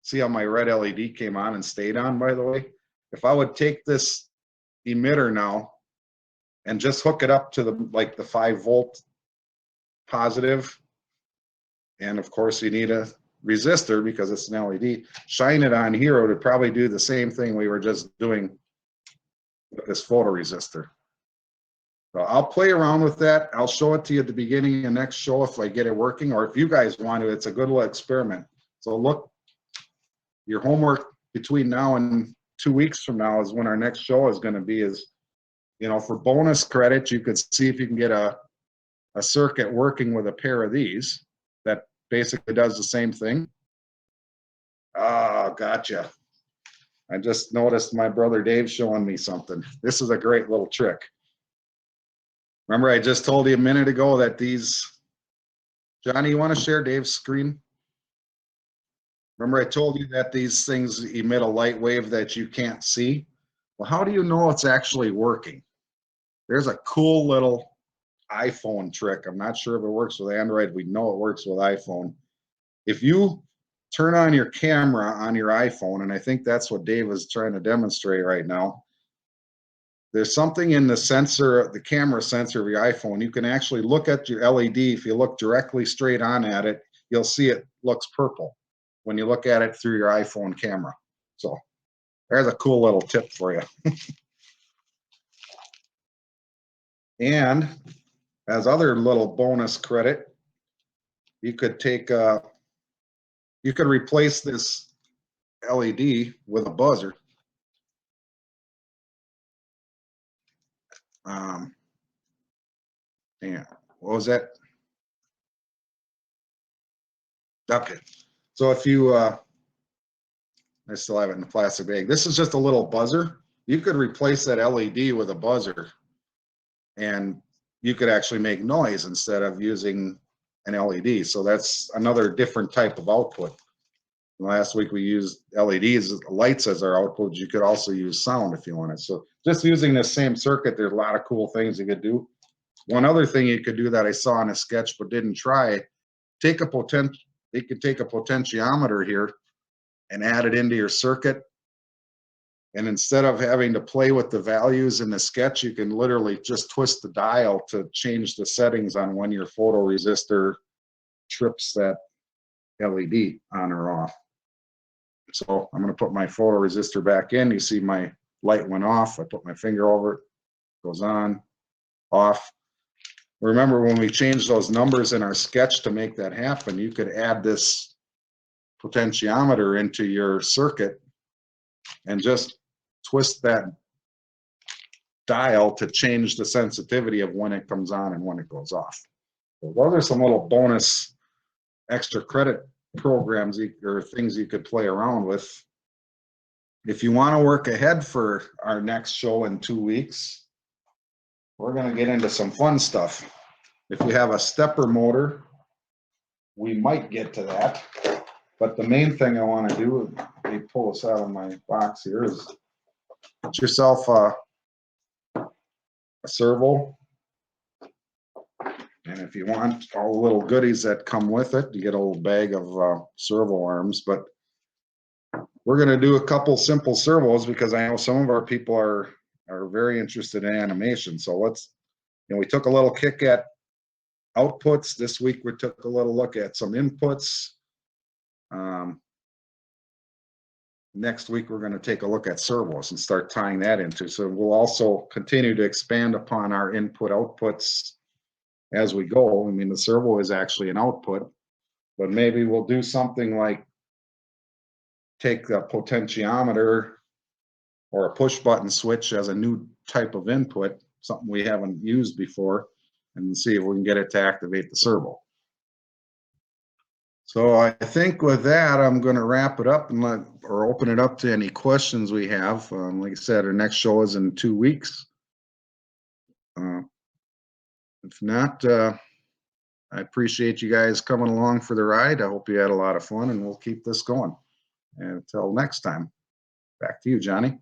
see how my red LED came on and stayed on, by the way? If I would take this emitter now and just hook it up to the 5-volt positive, and of course you need a resistor because it's an LED, shine it on here, it would probably do the same thing we were just doing with this photoresistor. So I'll play around with that. I'll show it to you at the beginning of next show if I get it working, or if you guys want to, it's a good little experiment. So look, your homework between now and 2 weeks from now is when our next show is going to be. Is, you know, for bonus credit, you could see if you can get a circuit working with a pair of these that basically does the same thing. Oh, gotcha. I just noticed my brother Dave showing me something. This is a great little trick. Remember, I just told you a minute ago that these, Johnny, you want to share Dave's screen? Remember, I told you that these things emit a light wave that you can't see? Well, how do you know it's actually working? There's a cool little iPhone trick. I'm not sure if it works with Android. We know it works with iPhone. If you turn on your camera on your iPhone, and I think that's what Dave is trying to demonstrate right now, there's something in the sensor, the camera sensor of your iPhone. You can actually look at your LED. If you look directly straight on at it, you'll see it looks purple when you look at it through your iPhone camera. So there's a cool little tip for you. And as other little bonus credit, you could take you could replace this LED with a buzzer. Yeah, what was that? Okay, so if you I still have it in the plastic bag. This is just a little buzzer. You could replace that LED with a buzzer, and you could actually make noise instead of using an LED. So that's another different type of output. Last week we used LEDs, lights as our output. You could also use sound if you wanted. So just using the same circuit, there's a lot of cool things you could do. One other thing you could do that I saw in a sketch but didn't try, take a you could take a potentiometer here and add it into your circuit. And instead of having to play with the values in the sketch, you can literally just twist the dial to change the settings on when your photoresistor trips that LED on or off. So I'm going to put my photoresistor back in. You see my light went off. I put my finger over it, goes on, off. Remember when we changed those numbers in our sketch to make that happen, you could add this potentiometer into your circuit and just twist that dial to change the sensitivity of when it comes on and when it goes off. So those are some little bonus extra credit programs or things you could play around with. If you want to work ahead for our next show in 2 weeks, we're going to get into some fun stuff. If you have a stepper motor, we might get to that. But the main thing I want to do, let me pull this out of my box here, is get yourself a servo. And if you want all the little goodies that come with it, you get a little bag of servo arms. But we're going to do a couple simple servos because I know some of our people are very interested in animation. So let's, we took a little kick at outputs. This week we took a little look at some inputs. Next week we're going to take a look at servos and start tying that into. So we'll also continue to expand upon our input outputs as we go. I mean, the servo is actually an output, but maybe we'll do something like take a potentiometer or a push button switch as a new type of input, something we haven't used before, and see if we can get it to activate the servo. So I think with that, I'm going to wrap it up and open it up to any questions we have. Like I said, our next show is in 2 weeks. If not, I appreciate you guys coming along for the ride. I hope you had a lot of fun, and we'll keep this going. And until next time, back to you, Johnny.